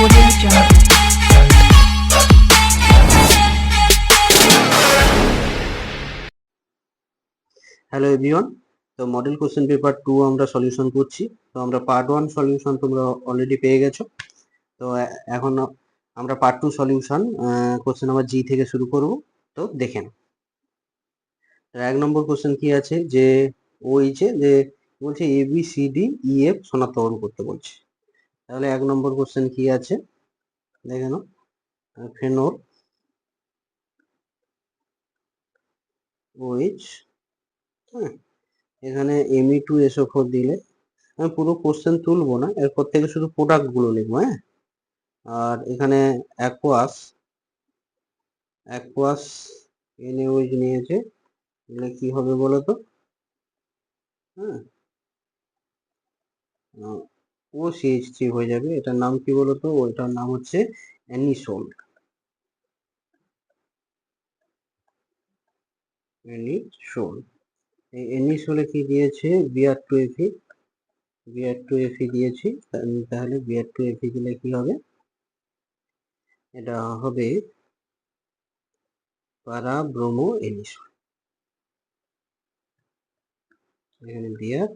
Audio Jungle. Hello everyone, তো model question paper 2 আমরা solution করছি। তো আমরা পার্ট 1 সলিউশন তোমরা অলরেডি পেয়ে গেছো। তো এখন আমরা পার্ট 2 সলিউশন কোশ্চেন নাম্বার জি থেকে শুরু করব। তো দেখেন, 1 নম্বর কোশ্চেন কি আছে, যে যে বলছে A B C D E F শনাক্তকরণ করতে বলছে। তাহলে 1 নম্বর কোশ্চেন কি আছে দেখে নাও। ফেনল ওইচ, হ্যাঁ, এখানে Me2SO4 দিলে, আমি পুরো কোশ্চেন তুলবো না, এরপর থেকে শুধু প্রোডাক্ট গুলো লিখবো। হ্যাঁ, আর এখানে অ্যাকোয়াস NaOH নিয়েছে, তাহলে কি হবে বলো তো? হ্যাঁ, OCH3 হয়ে যাবে। এটার নাম কি বলো তো? ওইটার নাম হচ্ছে অ্যানিসোল। এই অ্যানিসোলে কি দিয়েছে? Br2Fe দিয়েছি। তাহলে Br2Fe দিলে কি হবে? এটা হবে প্যারা ব্রোমো অ্যানিসোল। এখানে Br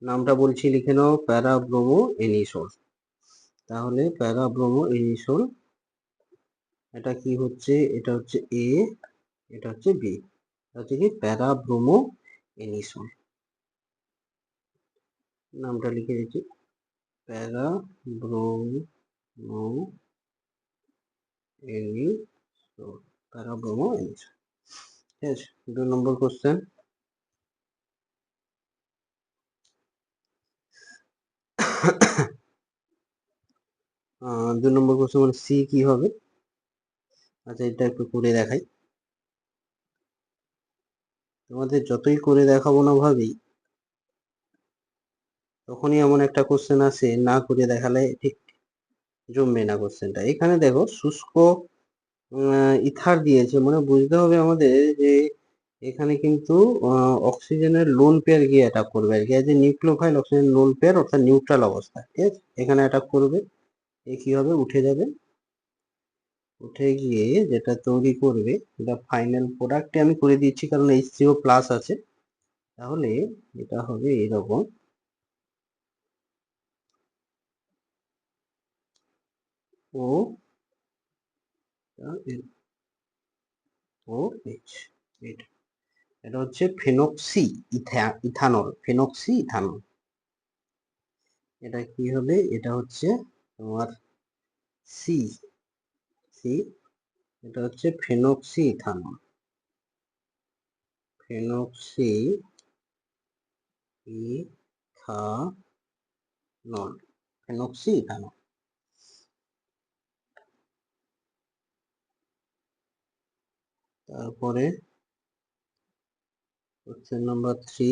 নামটা বলছি, লিখে নাও, প্যারা ব্রোমো অ্যানিসোল। তাহলে প্যারা ব্রোমো অ্যানিসোল, এটা কি হচ্ছে? এটা হচ্ছে এ, এটা হচ্ছে বি, হচ্ছে কি প্যারা ব্রোমো অ্যানিসোল। নামটা লিখে দিচ্ছি, প্যারা ব্রোমো অ্যানিসোল, প্যারা ব্রোমো অ্যানিসোল। ঠিক আছে, 2 নম্বর কোশ্চেন। 2 নম্বর কোশ্চেন মানে সি কি হবে? আচ্ছা, এটা একটু করে দেখাই। তোমাদের যতই করে দেখাবো না ভাবি, তখনই এমন একটা কোশ্চেন আসে, না করে দেখালে ঠিক জমবে না কোশ্চেনটা। এখানে দেখো, শুষ্ক ইথার দিয়েছে, মানে বুঝতে হবে আমাদের যে এখানে কিন্তু অক্সিজেনের লোন পেয়ার গিয়ে অ্যাটাক করবে আর কি, যে নিউক্লিওফাইল অক্সিজেন লোন পেয়ার, অর্থাৎ নিউট্রাল অবস্থা। ঠিক আছে, এখানে অ্যাটাক করবে। এ কি হবে? উঠে যাবে। উঠে গিয়ে যেটা তৈরি করবে, এটা ফাইনাল প্রোডাক্টে আমি করে দিচ্ছি কারণ H3O প্লাস আছে। তাহলে এটা হবে এরকম, ও ও এইচ, এটা হচ্ছে ফেনক্সি ইথানল, ফেনক্সি ইথানল। এটা কি হবে? এটা হচ্ছে তোমার সি, সি, এটা হচ্ছে phenoxy ethanol, phenoxy ethanol, phenoxy ethanol. তারপরে কোশ্চেন নাম্বার 3,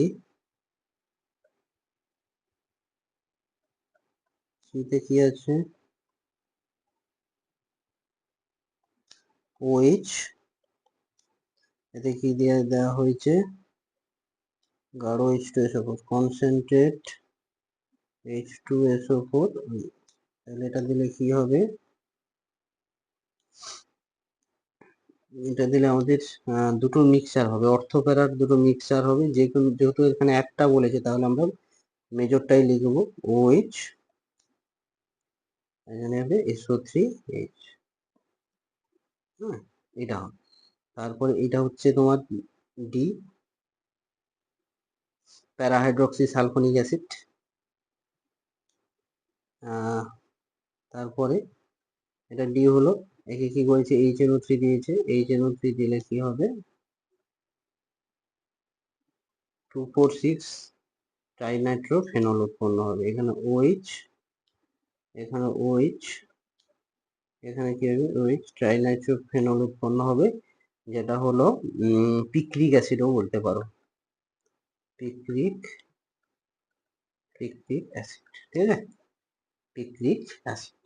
সিতে কি আছে? OH, এতে কি দিয়ে দেওয়া হয়েছে? গাঢ় H2SO4, কনসেন্ট্রেট H2SO4। তাহলে এটা দিলে কি হবে? এটা দিলে আমাদের দুটো মিক্সচার হবে, অর্থোপ্যারার দুটো মিক্সচার হবে। যেহেতু এখানে একটা বলেছে, তাহলে আমরা মেজরটাই লিখবো, OH, এখানে হবে SO3H। হ্যাঁ, এটা হবে। তারপরে এটা হচ্ছে তোমার ডি, প্যারাহাইড্রক্সি সালফোনিক অ্যাসিড। তারপরে এটা ডি হলো, একে কি করেছে? HNO3 দিয়েছে। HNO3 দিলে কি হবে? 2,4,6 ট্রাইনাইট্রোফেনল উৎপন্ন হবে। এখানে OH, এখানে OH, এখানে কি হবে? OH, ট্রাইনাইট্রোফেনল উৎপন্ন হবে, যেটা হলো পিক্রিক অ্যাসিডও বলতে পারো, পিক্রিক অ্যাসিড। ঠিক আছে, পিক্রিক অ্যাসিড।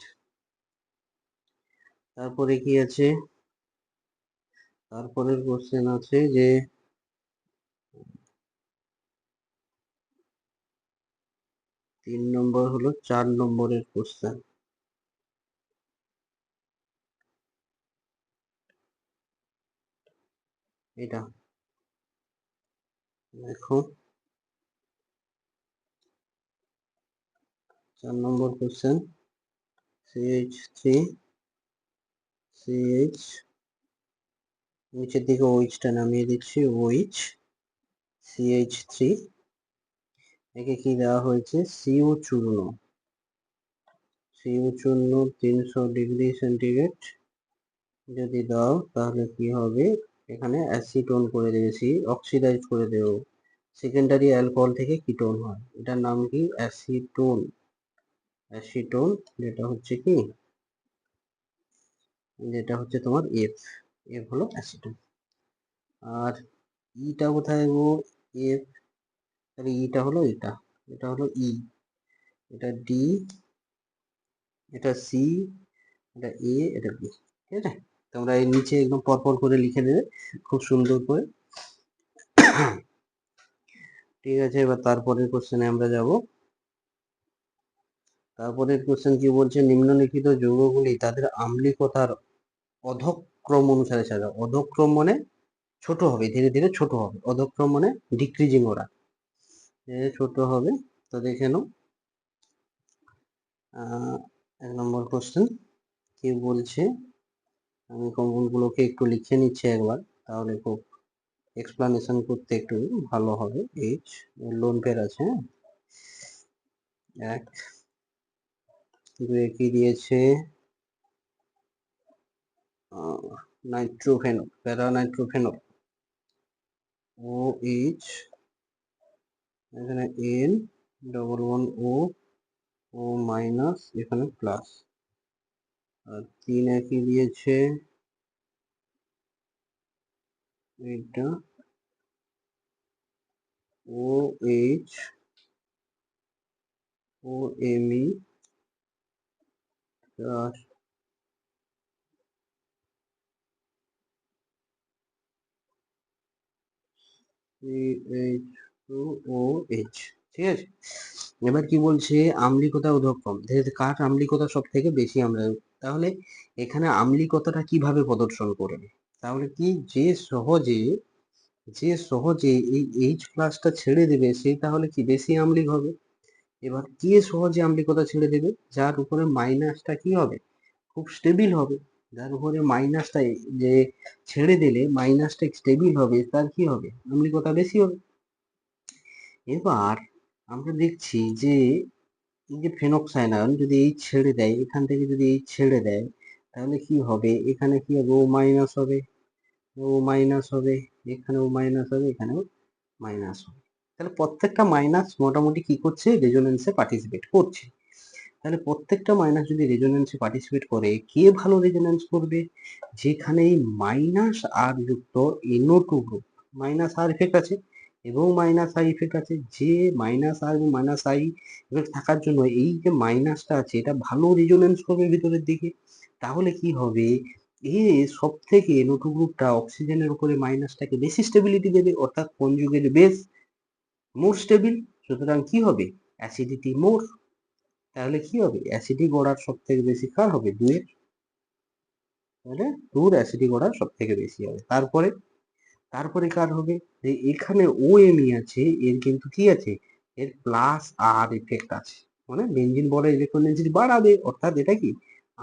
তারপরে কি আছে? তারপরের কোশ্চেন আছে যে 3 নম্বর হলো 4 নম্বরের কোশ্চেন। এটা দেখো 4 নম্বর কোশ্চেন, CH3 CH, নিচের দিকে OH-টা নামিয়ে দিচ্ছি, OH CH3, একে কি দেওয়া হয়েছে, CO চূর্ণ, CO চূর্ণ 300 ডিগ্রি সেন্টিগ্রেড যদি দাও তাহলে কি হবে, এখানে অ্যাসিটোন করে দেবে, অক্সিডাইজ করে দেবো, সেকেন্ডারি অ্যালকোহল থেকে কিটোন হয়, এটার নাম কি, অ্যাসিটোন। অ্যাসিটোন যেটা হচ্ছে কি, যেটা হচ্ছে তোমার এফ, এফ হলো অ্যাসিটোন। আর ইটা কোথায় গো, এফ, তাহলে ইটা হলো এটা, এটা হলো ই, এটা ডি, এটা সি, এটা এ, এটা বি, ঠিক আছে। তোমরা এই নিচে একদম পরপর করে লিখে দেবে খুব সুন্দর করে। ঠিক আছে, এবার তারপরের কোশ্চেনে আমরা যাব। তারপরের কোশ্চেন কি বলছে, নিম্নলিখিত যৌগগুলি তাদের আম্লিকতার অধক্রম অনুসারে সাজা, অধক্রম মানে ছোট হবে, ধীরে ধীরে ছোট হবে, অধক্রম মানে ডিক্রিজিং ওরা, ছোট হবে। তো দেখে নাও 1 নম্বর কোশ্চেন কি বলছে, আমি গুলোকে একটু লিখে নিচ্ছি একবার, তাহলে খুব এক্সপ্লানেশন করতে একটু ভালো হবে। এইচ লোন পের আছে, এক, দুয়ে কি দিয়েছে, নাইট্রোফেনল, প্যারা নাইট্রোফেনল, ও এইচ, এখানে এন ডবল ওয়ান ও, ও মাইনাস, এখানে প্লাস, আর 3 কি দিয়েছে, এটা ও এইচ, ও এম ই প্লাস CH2OH, ঠিক আছে। এবার কি বলছে, আম্লিকতা অধঃক্রম, কার আম্লিকতা সব থেকে বেশি, আমরা তাহলে এখানে আম্লিকতাটা কিভাবে প্রদর্শন করবে, তাহলে কি, যে সহজে এই এইচ প্লাসটা ছেড়ে দেবে সে তাহলে কি বেশি আম্লিক হবে। এবার কে সহজে আম্লিকতা ছেড়ে দেবে, যার উপরে মাইনাসটা কি হবে, খুব স্টেবিল হবে, যার উপরে মাইনাসটা যে ছেড়ে দিলে মাইনাসটা স্টেবিল হবে, তার কি হবে, আম্লিকতা বেশি হবে। এবার আমরা দেখছি যে এই যে ফেনক্সাইনাল যদি এই ছেড়ে দেয়, এখান থেকে যদি এই ছেড়ে দেয়, তাহলে কি হবে, এখানে কি হবে, ও মাইনাস হবে, ও মাইনাস হবে, এখানেও মাইনাস হবে, এখানেও মাইনাস হবে। তাহলে প্রত্যেকটা মাইনাস মোটামুটি কি করছে, রেজোনেন্সে পার্টিসিপেট করছে। তাহলে প্রত্যেকটা মাইনাস যদি রেজোনেন্সে পার্টিসিপেট করে, কে ভালো রেজোনেন্স করবে, যেখানে এই মাইনাস আর যুক্ত NO2 গ্রুপ, মাইনাস আর ইফেক্ট আছে এবং মাইনাস আই ইফেক্ট আছে, যে মাইনাস আর এবং মাইনাস আই ইফেক্ট থাকার জন্য এই যে মাইনাসটা আছে এটা ভালো রেজোনেন্স করবে ভিতরের দিকে। তাহলে কি হবে, এ সব থেকে NO2 গ্রুপটা অক্সিজেনের উপরে মাইনাসটাকে বেশি স্টেবিলিটি দেবে, অর্থাৎ কনজুগেট বেস মোর স্টেবিল, সুতরাং কি হবে, অ্যাসিডিটি মোর। তাহলে কি হবে, অ্যাসিডিক অর্ডার সব থেকে বেশি কার হবে, 2 এর, তাহলে 2 অ্যাসিডিক অর্ডার সব থেকে বেশি হবে। তারপরে তারপরে কার হবে, যে এখানে OMe আছে, এর কিন্তু কি আছে, এর প্লাস আর ইফেক্ট আছে, মানে বেঞ্জিন বড় ইলেকট্রন ডেনসিটি বাড়াবে, অর্থাৎ এটা কি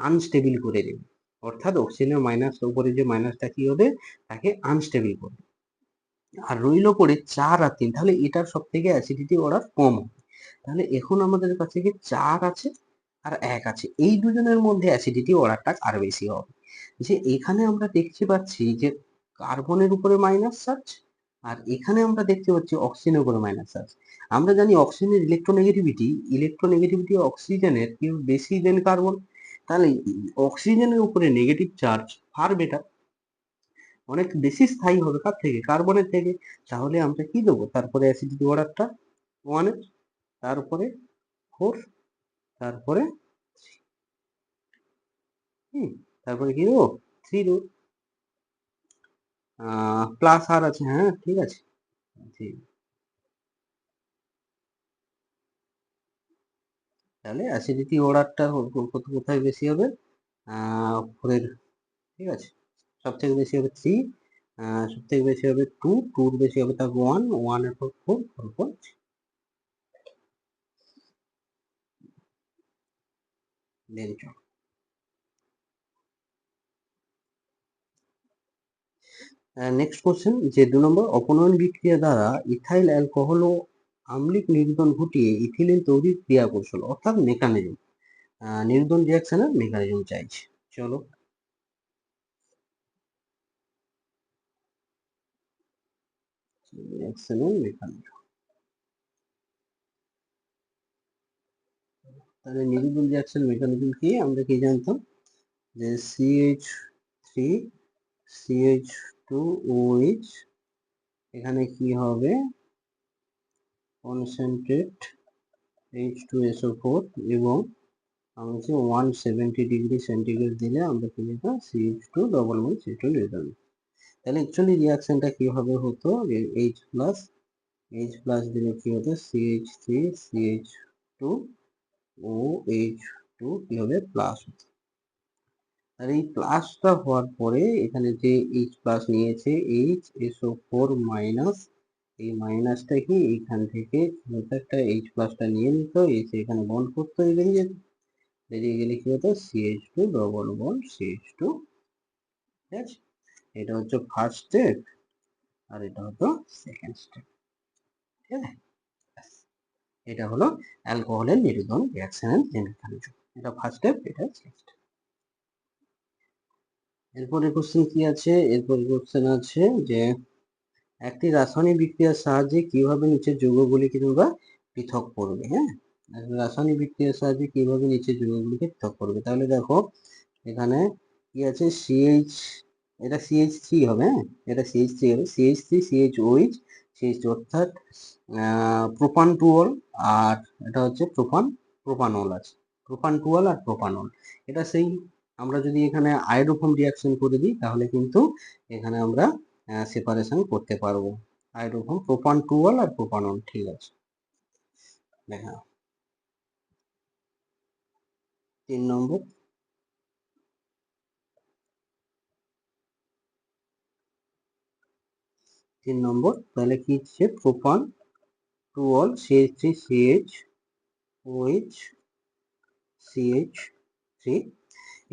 আনস্টেবল করে দেবে, অর্থাৎ অক্সিজেনের মাইনাস উপরে যে মাইনাসটা কি হবে, তাকে আনস্টেবল করবে। আর রইল পড়ে 4 আর 3, তাহলে এটার সব থেকে অ্যাসিডিটি অর্ডার কম হবে। তাহলে এখন আমাদের কাছে কি 4 আছে আর 1 আছে, এই দুজনের মধ্যে অ্যাসিডিটি অর্ডারটা আর বেশি হবে। যে এখানে আমরা দেখতে পাচ্ছি যে কার্বনের উপরে মাইনাস চার্জ, আর এখানে আমরা দেখতে পাচ্ছি অক্সিজেনের উপরে মাইনাস চার্জ। আমরা জানি অক্সিজেনের ইলেকট্রোনেগেটিভিটি অক্সিজেনের কি বেশি দেন কার্বন, তাহলে অক্সিজেনের উপরে নেগেটিভ চার্জ ফার বেটার, অনেক বেশি স্থায়ী হবে কার থেকে, কার্বনের থেকে। তাহলে আমরা কি দেবো, তারপরে অ্যাসিডিটি অর্ডারটা 1 এর, তারপরে 4, তারপরে তারপরে কি দেবো, 3 দেবো, প্লাস আর আছে, হ্যাঁ ঠিক আছে, ঠিক। তাহলে অ্যাসিডিটি অর্ডারটা কোথায় বেশি হবে, 4 এর, ঠিক আছে, সব থেকে বেশি হবে 3, সব থেকে বেশি হবে 2, 2 বেশি হবে তা 1, 1 এর পর 4, 4 পর দেন চলো নেক্সট কোশ্চেন, যে 2 নম্বর, অপনয়ন বিক্রিয়া দ্বারা ইথাইল অ্যালকোহল ও আম্লিক নির্গমন ঘটিয়ে ইথিলিন তৈরির ক্রিয়া কৌশল অর্থাৎ মেকানিজম, নির্গমন রিয়াকশনের মেকানিজম চাইছে। চলো রিয়াকশনের মেকানিজম, তাহলে নির্গমন রিয়াকশন মেকানিজম কি আমরা কি জানতাম, যে CH3 CH2OH, এখানে কি হবে কনসেন্ট্রেট H2SO4 এবং আমরা হচ্ছে 170°C দিলে আমরা কি লিখবো CH2 ডবল বন্ড CH2 লিখলাম। তাহলে অ্যাকচুয়ালি রিয়াকশনটা কিভাবে হতো, H প্লাস দিলে কি হতো CH3 CH2 OH2 কি হবে প্লাস হতো। আর এই প্লাসটা হওয়ার পরে এখানে যে H প্লাস নিয়েছে HSO4 মাইনাস, এই মাইনাসটা কি এখান থেকে একটা H প্লাসটা নিয়ে নিত, এসে এখানে বন্ড করতে বেরিয়ে যেত, বেরিয়ে গেলে কি হতো CH2 ডবল বন্ড CH2, ঠিক আছে। এটা হচ্ছে ফার্স্ট স্টেপ আর এটা হতো সেকেন্ড স্টেপ, ঠিক আছে। এটা হলো অ্যালকোহলের নির্গমন রিঅ্যাকশনের মেকানিজম, এটা ফার্স্ট স্টেপ, এটা সেকেন্ড স্টেপ। এরপরে কোশ্চেন কি আছে, এরপরে কোশ্চেন আছে যে একটি রাসায়নিক বিক্রিয়ার সাহায্যে কিভাবে নিচের যৌগগুলিকে তোমরা পৃথক করবে। হ্যাঁ, রাসায়নিক বিক্রিয়ার সাহায্যে কিভাবে নিচের যৌগগুলিকে পৃথক করবে। তাহলে দেখো এখানে কি আছে CH, এটা CH3 হবে, হ্যাঁ এটা CH3 হবে, CH3 CHOH CH, অর্থাৎ প্রোপান টুঅল, আর এটা হচ্ছে প্রোপানল আছে, প্রোপান টুঅল আর প্রোপানল। এটা সেই আমরা যদি এখানে আয়োডোফর্ম রিয়াকশন করে দিই তাহলে কিন্তু এখানে আমরা সেপারেশন করতে পারবো, আয়োডোফর্ম প্রোপান টুঅল আর প্রোপানল, ঠিক আছে। দেখা 3 নম্বর, তাহলে কি হচ্ছে প্রোপান টুঅল CH3 CHOH CH3,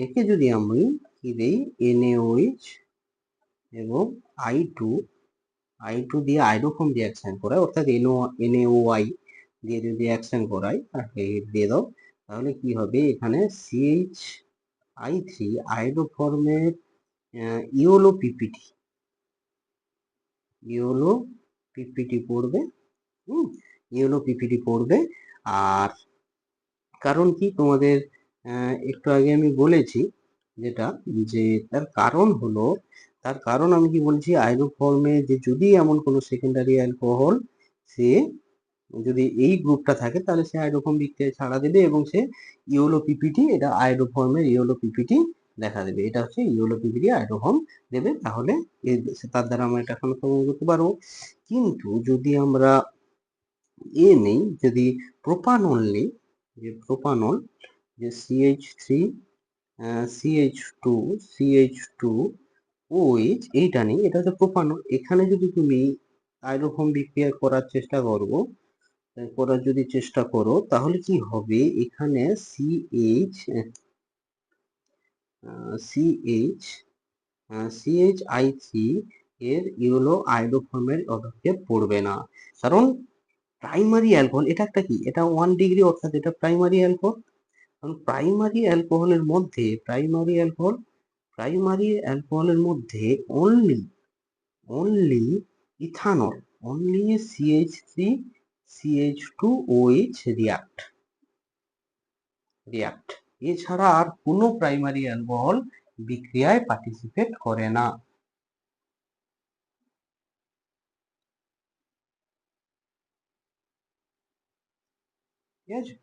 একে যদি আমি কি দেই NaOH এবং I2 দিয়ে আয়োডোফর্ম রিঅ্যাকশন করাই, অর্থাৎ NaOI দিয়ে যদি রিঅ্যাকশন করাই আর দিয়ে দাও, তাহলে কি হবে এখানে CHI3 আয়োডোফর্মের ইওলো পিপিটি পড়বে, ইওলো পিপিটি পড়বে। আর কারণ কি তোমাদের একটু আগে আমি বলেছি যেটা, যে তার কারণ আমি কি বলছি, আয়োডোফর্মে যে যদি এমন কোনো সেকেন্ডারি অ্যালকোহল সে যদি এই গ্রুপটা থাকে তাহলে সে আয়োডোফর্ম বিক্রিয়া ছাড়া দেবে এবং সে ইওলো পিপিটি, এটা আয়োডোফর্মের ইওলো পিপিটি দেখা দেবে, এটা হচ্ছে ইওলো পিপিটি আয়োডোফর্ম দেবে, তাহলে তার দ্বারা আমরা এটা শনাক্তকরণ করতে পারবো। কিন্তু যদি আমরা নেই, যদি প্রোপানল নেই, যে প্রোপানল, যে CH3 CH2 CH2 OH এইটা নেই, এটা হচ্ছে প্রোপানল, এখানে যদি তুমি আয়োডোফর্ম বিক্রিয়া করার যদি চেষ্টা করো তাহলে কি হবে, এখানে CHI3 এর ইউলো আয়োডোফর্মের অভিক্ষেপ পড়বে না, কারণ প্রাইমারি অ্যালকোহল, এটা একটা কি, এটা 1 ডিগ্রি, অর্থাৎ এটা প্রাইমারি অ্যালকোহল। কারণ প্রাইমারি অ্যালকোহলের মধ্যে only ethanol, only CH3 CH2OH react, এছাড়া আর কোনো প্রাইমারি অ্যালকোহল বিক্রিয়ায় পার্টিসিপেট করে না, ঠিক আছে।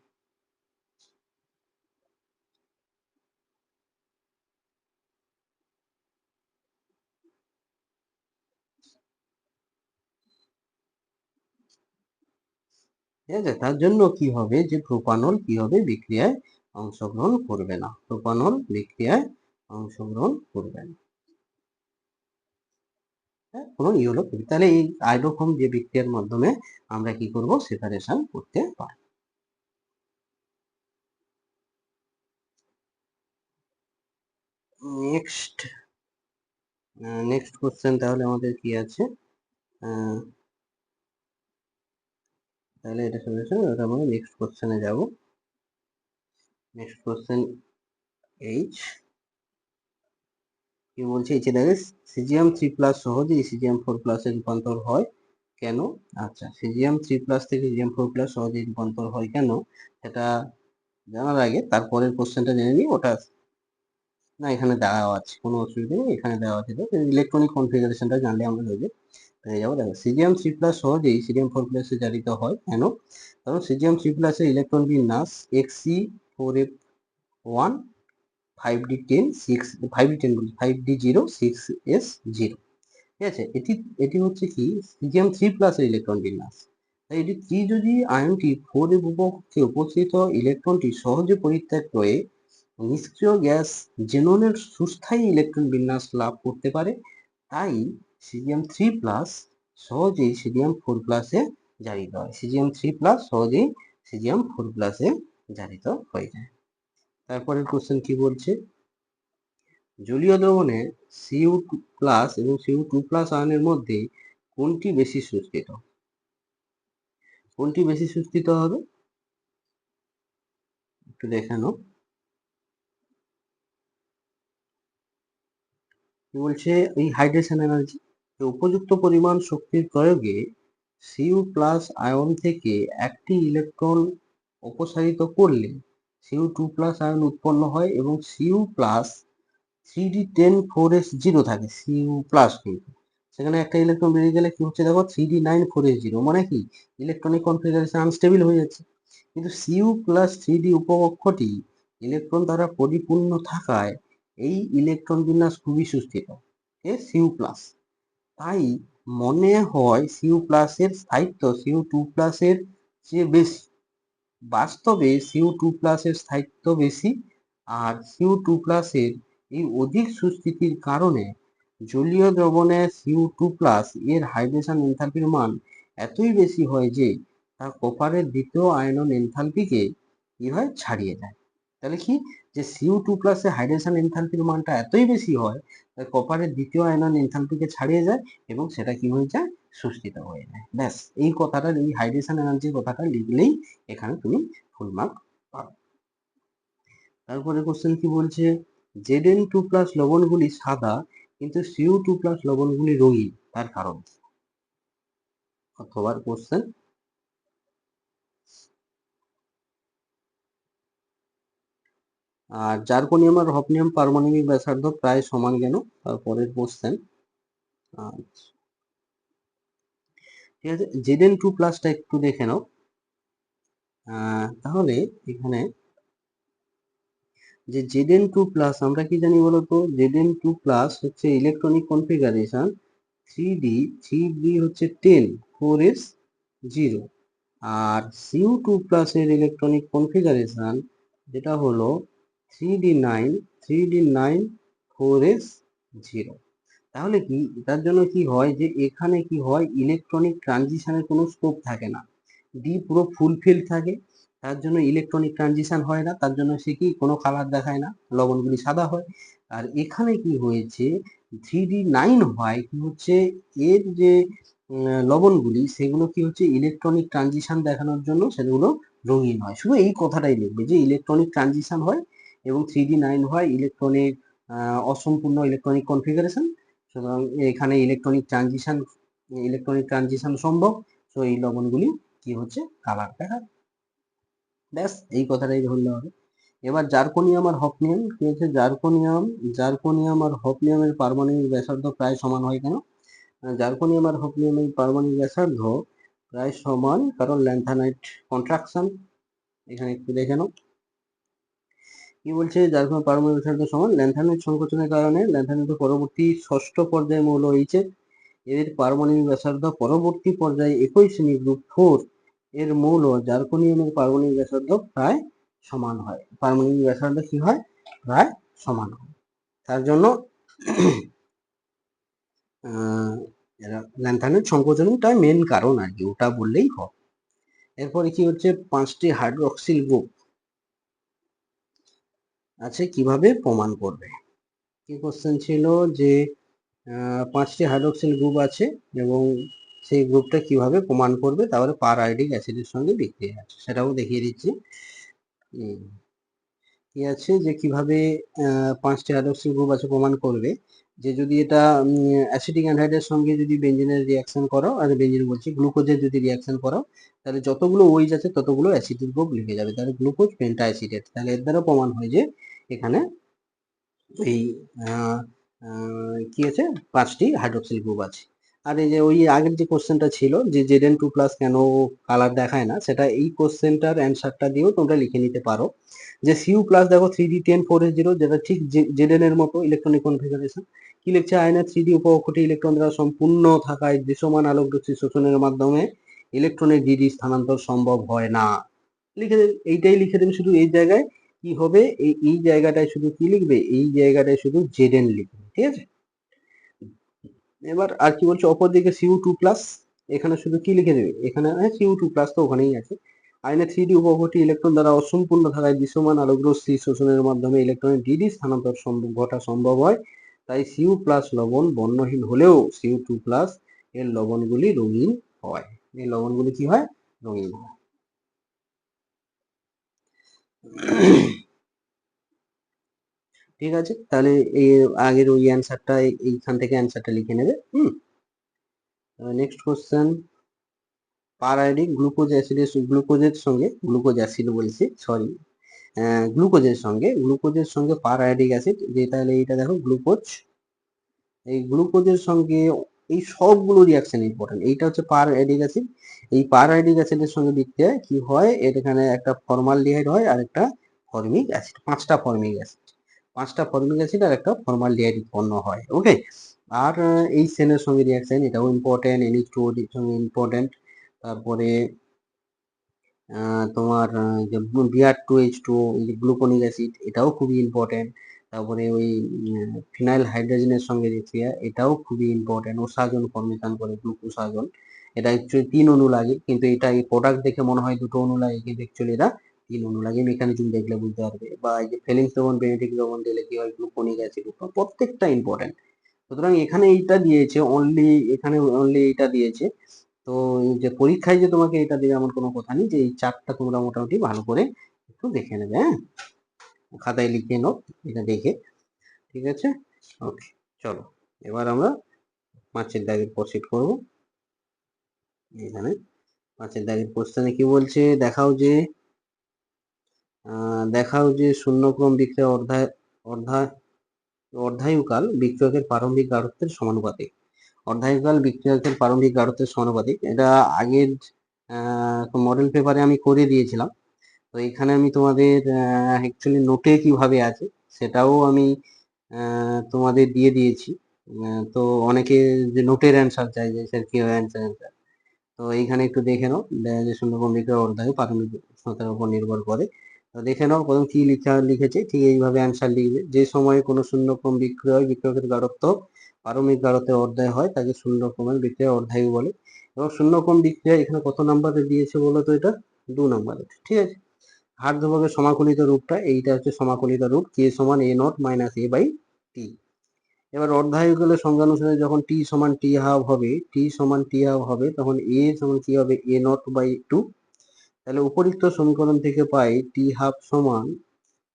ঠিক আছে, তার জন্য কি হবে, যে প্রোপানল কি হবে বিক্রিয়ায় অংশগ্রহণ করবে না, প্রোপানল বিক্রিয়ায় অংশগ্রহণ করবে না। কোনো ইয়েলো প্রতীক। তাহলে এই আইডোফর্ম যে বিক্রিয়ার মাধ্যমে আমরা কি করব, সেপারেশন করতে পারি। নেক্সট কোশ্চেন তাহলে আমাদের কি আছে, তাহলে এটা সলিউশন, এটা আমরা নেক্সট কোশ্চেনে যাব। নেক্সট কোশ্চেন এইচ কি বলছে, এই যে দেখে সিজিএম 3+ সহজে সিজিএম 4+ এ রূপান্তর হয় কেন? আচ্ছা, সিজিএম 3+ থেকে সিজিএম 4+ সহজে রূপান্তর হয় কেন, সেটা জানার আগে তারপরের কোশ্চেনটা জেনে নিই। ওটা না, এখানে দেওয়া আছে, কোনো অসুবিধা নেই, এখানে দেওয়া আছে। ইলেকট্রনিক কনফিগারেশনটা জানলে আমরা হয়ে যাবো। দেখো, সিজিএম 3+ সহজেই সিজিএম 4+ এ জারিত হয় কেন? কারণ সিজিএম 3+ এর ইলেকট্রন বিন্যাস Xc4f1 5d10 6 5d10 বলি 5d0 6s0। ঠিক আছে, এটি হচ্ছে কি সিজিএম 3+ এর ইলেকট্রন বিন্যাস। তাই এটি 3 যদি আয়নটি 4f উপকক্ষে উপস্থিত ইলেকট্রনটি সহজে পরিত্যাগ করে নিষ্ক্রিয় গ্যাস জেননের সুস্থায়ী ইলেকট্রন বিন্যাস লাভ করতে পারে, তাই সিজিএম 3+ সহজেই সিজিএম 4+ এ জারিত হয়। সিজিএম 3+ সহজেই সিজিএম 4+ এ জারিত হয়ে যায়। তারপরের কোশ্চেন কি বলছে, জলীয় দ্রবণে Cu+ এবং Cu2+ আয়নের মধ্যে কোনটি বেশি সুস্থিত? কোনটি বেশি সুস্থিত হবে একটু দেখে নাও। কি বলছে, এই হাইড্রেশন এনার্জি, উপযুক্ত পরিমাণ শক্তির প্রয়োগে Cu+ আয়ন থেকে একটি ইলেকট্রন অপসারিত করলে Cu2+ আয়ন উৎপন্ন হয় এবং Cu+ 3d10 থাকে, Cu+ কিন্তু সেখানে একটা ইলেকট্রন বেরিয়ে গেলে কি হচ্ছে দেখো 3d9 মানে কি ইলেকট্রনিক কনফিগারেশন আনস্টেবল হয়ে যাচ্ছে। কিন্তু Cu+ 3d উপকক্ষটি ইলেকট্রন দ্বারা পরিপূর্ণ থাকায় এই ইলেকট্রন বিন্যাস খুবই সুস্থিত Cu+। তাই মনে হয় Cu+ এর স্থায়িত্ব Cu2+ এর চেয়ে বেশি। বাস্তবে Cu2+ এর স্থায়িত্ব বেশি, আর Cu2+ এর এই অধিক সুস্থিতির কারণে জলীয় দ্রবণে Cu2+ এর হাইড্রেশন এনথালপির মান এতই বেশি হয় যে তা কপারের দ্বিতীয় আয়নন এনথালপিকে কি হয়, ছাড়িয়ে যায়। তাহলে কি, যে Cu2+ এর হাইড্রেশন এনথালপির মানটা এতই বেশি হয় তাই কপারের দ্বিতীয় আয়নন এনথালপিকে ছাড়িয়ে যায় এবং সেটা কি হয়ে যায়, সুস্থিত হয়ে যায়। ব্যাস, এই কথাটা, এই হাইড্রেশন এনার্জির কথাটা লিখলেই এখানে তুমি ফুল মার্ক পাবে। তারপরে কোশ্চেন কি বলছে, Zn2+ লবণগুলি সাদা কিন্তু Cu2+ লবণগুলি রঙিন, তার কারণ? অথবা কোশ্চেন, আর জার্কোনিয়াম আর হফনিয়াম পারমাণবিক ব্যাসার্ধ প্রায় সমান কেন? তারপরের কোশ্চেন। ঠিক আছে, Zn2+টা একটু দেখে নাও। তাহলে এখানে যে Zn2+ আমরা কি জানি বলতো, Zn2+ হচ্ছে ইলেকট্রনিক কনফিগারেশন 3d হচ্ছে 10 4s0, আর Cu2+ এর ইলেকট্রনিক কনফিগারেশন যেটা হলো 3d9 4s0। তাহলে কি এটার জন্য কি হয়, যে এখানে কি হয়, ইলেকট্রনিক ট্রানজিশনের কোনো স্কোপ থাকে না, ডি পুরো ফুলফিল থাকে, তার জন্য ইলেকট্রনিক ট্রানজিশন হয় না, তার জন্য সে কি কোনো কালার দেখায় না, লবণগুলি সাদা হয়। আর এখানে কি হয়েছে, 3d9 হয় কি হচ্ছে, এর যে লবণগুলি সেগুলো কি হচ্ছে ইলেকট্রনিক ট্রানজিশন দেখানোর জন্য সেগুলো রঙিন হয়। শুধু এই কথাটাই লিখবে যে ইলেকট্রনিক ট্রানজিশন হয় এবং 3d9 হয় ইলেকট্রনিক অসম্পূর্ণ ইলেকট্রনিক কনফিগারেশন। সুতরাং এখানে ইলেকট্রনিক ট্রানজিশন সম্ভব, তো এই লবণগুলি কি হচ্ছে, কালার দেখা। ব্যাস, এই কথাটাই ধরলে হবে। এবার জার্কোনিয়াম আর হফনিয়াম কি হচ্ছে, জার্কোনিয়াম আর হফনিয়ামের পারমাণবিক ব্যাসার্ধ প্রায় সমান হয় কেন? জার্কোনিয়াম আর হফনিয়ামের পারমাণবিক ব্যাসার্ধ প্রায় সমান কারণ ল্যান্থানাইট কন্ট্রাকশন। এখানে একটু দেখে নাও কি বলছে, জার্কোনিয়াম পারমাণবিক ব্যাসার্ধ সমান ল্যান্থানাইট সংকোচনের কারণে ল্যান্থানাইটের পরবর্তী ষষ্ঠ পর্যায়ে মৌল এইচ এর পারমাণবিক ব্যাসার্ধ পরবর্তী পর্যায়ে একই শ্রেণী গ্রুপ 4 এর মৌল জার্কোনিয়ামের পারমাণবিক ব্যাসার্ধ প্রায় সমান হয়। পারমাণবিক ব্যাসার্ধ কি হয়, প্রায় সমান হয়। তার জন্য ল্যান্থার্নের সংকোচনটাই মেন কারণ আর কি, ওটা বললেই হবে। এরপরে কি হচ্ছে, 5টি হাইড্রক্সিল গ্রুপ আছে, কিভাবে প্রমাণ করবে? কি কোশ্চেন ছিল যে 5টি হাইড্রক্সিল গ্রুপ আছে এবং সেই গ্রুপটা কিভাবে প্রমাণ করবে, তাহলে পারআয়োডিক অ্যাসিডের সঙ্গে বিক্রিয়া আছে, সেটাও দেখিয়ে দিচ্ছি। কি আছে যে কিভাবে 5টি হাইড্রক্সিল গ্রুপ আছে প্রমাণ করবে, যে যদি এটা অ্যাসিটিক অ্যানহাইডের সঙ্গে যদি বেঞ্জিনের রিয়াকশন করো, আর বেঞ্জিন বলছি গ্লুকোজের যদি রিয়াকশন করো, তাহলে যতগুলো ওইচ আছে ততগুলো অ্যাসিটিক গ্রুপ লিখে যাবে, তাহলে গ্লুকোজ পেন্টা অ্যাসিডেট। তাহলে এর দ্বারা প্রমাণ হয় যে এখানে এই কি আছে, 5টি হাইড্রক্সিল গ্রুপ আছে। আর এই যে ওই আগের যে কোশ্চেনটা ছিল যে Zn2+ কেন কালার দেখায় না, সেটা এই কোশ্চেনটার অ্যান্সারটা দিয়েও তোমরা লিখে নিতে পারো। যে Cu+ দেখো 3d10 4s0, যেটা ঠিক Zn এর মতো ইলেকট্রনিক কনফিগারেশন। কি লিখছে, আয়নের 3d উপকক্ষটি ইলেকট্রন দ্বারা সম্পূর্ণ থাকায় দৃশ্যমান আলোক রশ্মি শোষণের মাধ্যমে ইলেকট্রনের ডিডি স্থানান্তর সম্ভব হয় না। লিখে দেবে, এইটাই লিখে দেবে শুধু। এই জায়গায় কি হবে, এই জায়গাটায় শুধু কি লিখবে, এই জায়গাটায় শুধু Zn লিখবে, ঠিক আছে। এবার আর কি বলছে, অপরদিকে Cu2+, এখানে শুধু কি লিখে দেবে, এখানে Cu2+ তো ওখানেই আছে। আয়নের 3d উপকক্ষটি ইলেকট্রন দ্বারা অসম্পূর্ণ থাকায় দৃশ্যমান আলোক রশ্মি শোষণের মাধ্যমে ইলেকট্রনের ডিডি স্থানান্তর ঘটা সম্ভব হয়, তাই Cu+ লবণ বর্ণহীন হলেও Cu2+ এর লবণগুলি রঙিন হয়। এই লবণগুলি কি হয়, রঙিন হয়। ঠিক আছে, তাহলে এই আগের ওই অ্যান্সারটা এইখান থেকে অ্যান্সারটা লিখে নেবে। নেক্সট কোশ্চেন, পারআয়োডিক গ্লুকোজ অ্যাসিডের গ্লুকোজের সঙ্গে, গ্লুকোজ অ্যাসিড বলছি সরি, গ্লুকোজের সঙ্গে পারআয়োডিক অ্যাসিড, যেটা এইটা দেখো গ্লুকোজ, এই গ্লুকোজের সঙ্গে এই সবগুলো রিয়াকশন ইম্পর্টেন্ট। এইটা হচ্ছে পারআয়োডিক অ্যাসিড। এই পারআয়োডিক অ্যাসিডের সঙ্গে বিক্রিয়ায় কি হয়, এর এখানে একটা ফর্মালডিহাইড হয় আর একটা ফর্মিক অ্যাসিড, 5টা ফর্মিক অ্যাসিড, 5টা ফর্মিক অ্যাসিড আর একটা ফর্মালডিহাইড উৎপন্ন হয়। ওকে, আর এই সেনের সঙ্গে রিয়াকশন, এটাও ইম্পর্টেন্ট, NH2 এর সঙ্গে ইম্পর্টেন্ট। তারপরে তোমার যে Br2H2, এই যে গ্লুকোনিক অ্যাসিড, এটাও খুবই ইম্পর্টেন্ট। তারপরে ওই ফিনাইল হাইড্রোজেনের সঙ্গে বিক্রিয়া, এটাও খুবই ইম্পর্টেন্ট, ওসাজন ফর্মেশন করে গ্লুকোসাজন। এটা অ্যাকচুয়ালি 3 অণু লাগে, কিন্তু এটা এই প্রোডাক্ট দেখে মনে হয় 2টো অণু লাগে, কিন্তু অ্যাকচুয়ালি এটা 3 অণু লাগে, মেকানিজম দেখলে বুঝতে পারবে। বা এই যে ফেলিংস লবণ, বেনেডিক্ট লবণ দিলে কি হয়, গ্লুকোনিক অ্যাসিড, প্রত্যেকটা ইম্পর্টেন্ট। সুতরাং এখানে এইটা দিয়েছে অনলি, এখানে অনলি এইটা দিয়েছে। তো এই যে পরীক্ষায় যে তোমাকে এটা দেবে এমন কোনো কথা নেই, যে এই চারটা তোমরা মোটামুটি ভালো করে একটু দেখে নেবে, হ্যাঁ, খাতায় লিখে নাও এটা দেখে। ঠিক আছে, ওকে, চলো এবার আমরা 5-এর দাগের প্রসিড করব। এখানে 5-এর দাগের কোশ্চেনে কি বলছে, দেখাও যে শূন্যক্রম বিক্রিয়া অর্ধায়ুকাল বিক্রিয়কের প্রারম্ভিক গাঢ়ত্বের সমানুপাতিক। অর্ধায়ুকাল বিক্রিয়কের প্রারম্ভিক গাঢ়ত্বের সমানুপাতিক, এটা আগের মডেল পেপারে আমি করে দিয়েছিলাম। তো এখানে আমি তোমাদের অ্যাকচুয়ালি নোটে কিভাবে আছে সেটাও আমি তোমাদের দিয়ে দিয়েছি। তো অনেকে যে নোটের অ্যান্সার চাই, যে স্যার কি অ্যান্সার, তো এইখানে একটু দেখে নাও, যে শূন্যক্রম বিক্রিয়া অর্ধায়ু প্রাথমিক উষ্ণতার উপর নির্ভর করে। তো দেখে নাও প্রথম কি লিখেছে, ঠিক এইভাবে অ্যান্সার লিখবে। যে সময়ে কোনো শূন্যক্রম বিক্রিয়া বিক্রিয়কের গাঢ়ত্ব প্রারম্ভিক গাঢ়ত্বের অর্ধায় হয় তাকে শূন্যক্রমের বিক্রিয়া অর্ধায়ু বলে। এবং শূন্যক্রম বিক্রিয়া এখানে কত নাম্বারে দিয়েছে বলো তো, এটা 2 নম্বরে, ঠিক আছে। হার ধ্রুবকের সমাকলিত রূপটা, এইটা হচ্ছে সমাকলিত রূপ, k সমান a0 minus a by T. এবার অর্ধায়ুকালের সংজ্ঞা অনুসারে যখন t সমান t হাফ হবে, তখন a সমান কি হবে, a0 বাই 2। তাহলে উপরিক্ত সমীকরণ থেকে পাই t হাফ সমান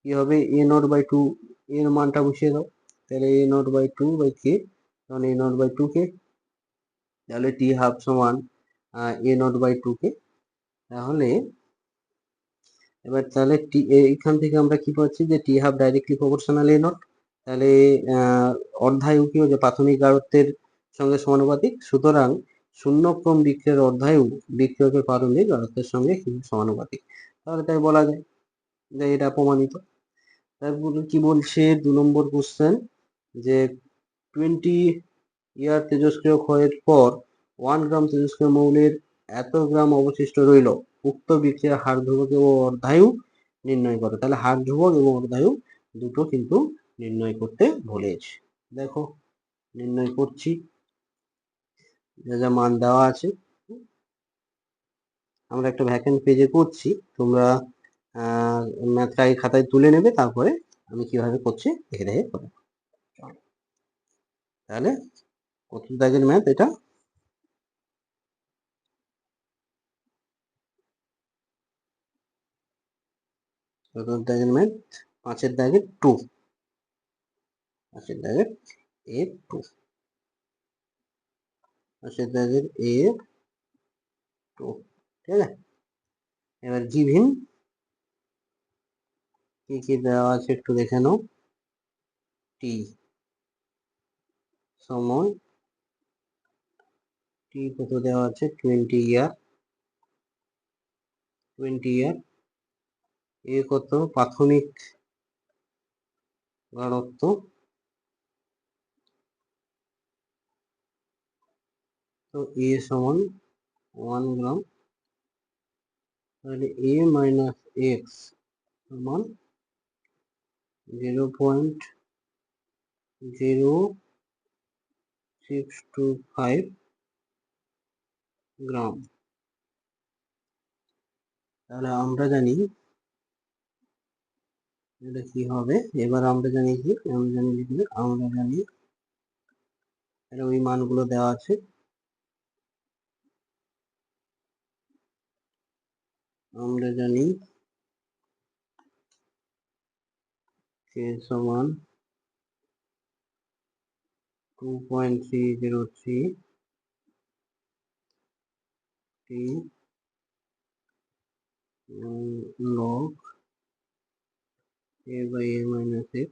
কি হবে, a0 বাই 2, এর মানটা বসিয়ে দাও। তাহলে a0 বাই 2 বাই k, তখন a0 বাই 2k, তাহলে t হাফ সমান a0 বাই 2k। তাহলে এবার তাহলে এইখান থেকে আমরা কি পাচ্ছি, যে t half directly proportional a naught. তাহলে অর্ধায়ু কি হচ্ছে, প্রাথমিক গাঢ়ত্বের সঙ্গে সমানুপাতিক। সুতরাং শূন্যক্রম বিক্রিয়ার অর্ধায়ু বিক্রিয়কের প্রারম্ভিক গাঢ়ত্বের সঙ্গে সমানুপাতিক। তাহলে তাই বলা যায় যে এটা প্রমাণিত। তারপর কি বলছে 2 নম্বর কোশ্চেন, যে 20 ইয়ার তেজস্ক্রিয় ক্ষয়ের পর 1 গ্রাম তেজস্ক্রিয় মৌলের এত গ্রাম অবশিষ্ট রইল, উক্ত বিক্রিয়ার হার ধ্রুবক ও অর্ধায়ু নির্ণয় করো। তাহলে হার ধ্রুবক এবং অর্ধায়ু দুটো কিন্তু নির্ণয় করতে বলেছে। দেখো নির্ণয় করছি। যা যা মান দেওয়া আছে। আমরা একটা ভ্যাকেন্ট পেজে করছি, তোমরা ম্যাথটা এই খাতায় তুলে নেবে, তারপরে আমি কিভাবে করছি দেখে দেখে করে। তাহলে কত দাগের ম্যাথ এটা? কত দাগের ম্যাথ? 5-এর দাগের 2, 5-এর দাগের A2, 5-এর দাগের A2, ঠিক আছে। এবার গিভিন কি কি দেওয়া আছে একটু দেখে নাও। টি সময়, টি কত দেওয়া আছে? 20 ইয়ার, 20 ইয়ার। এ কত? প্রাথমিক গাঢ়ত্ব, তো এ সমান 1 গ্রাম, তাহলে এ মাইনাস এক্স সমান 0.0625 গ্রাম। তাহলে আমরা জানি এটা কি হবে। এবার আমরা জানি কি, আমরা জানি লিখলে, আমরা জানি এটা ওই মানগুলো দেওয়া আছে। আমরা জানি কে সমান 2.303 টি log a by a minus x,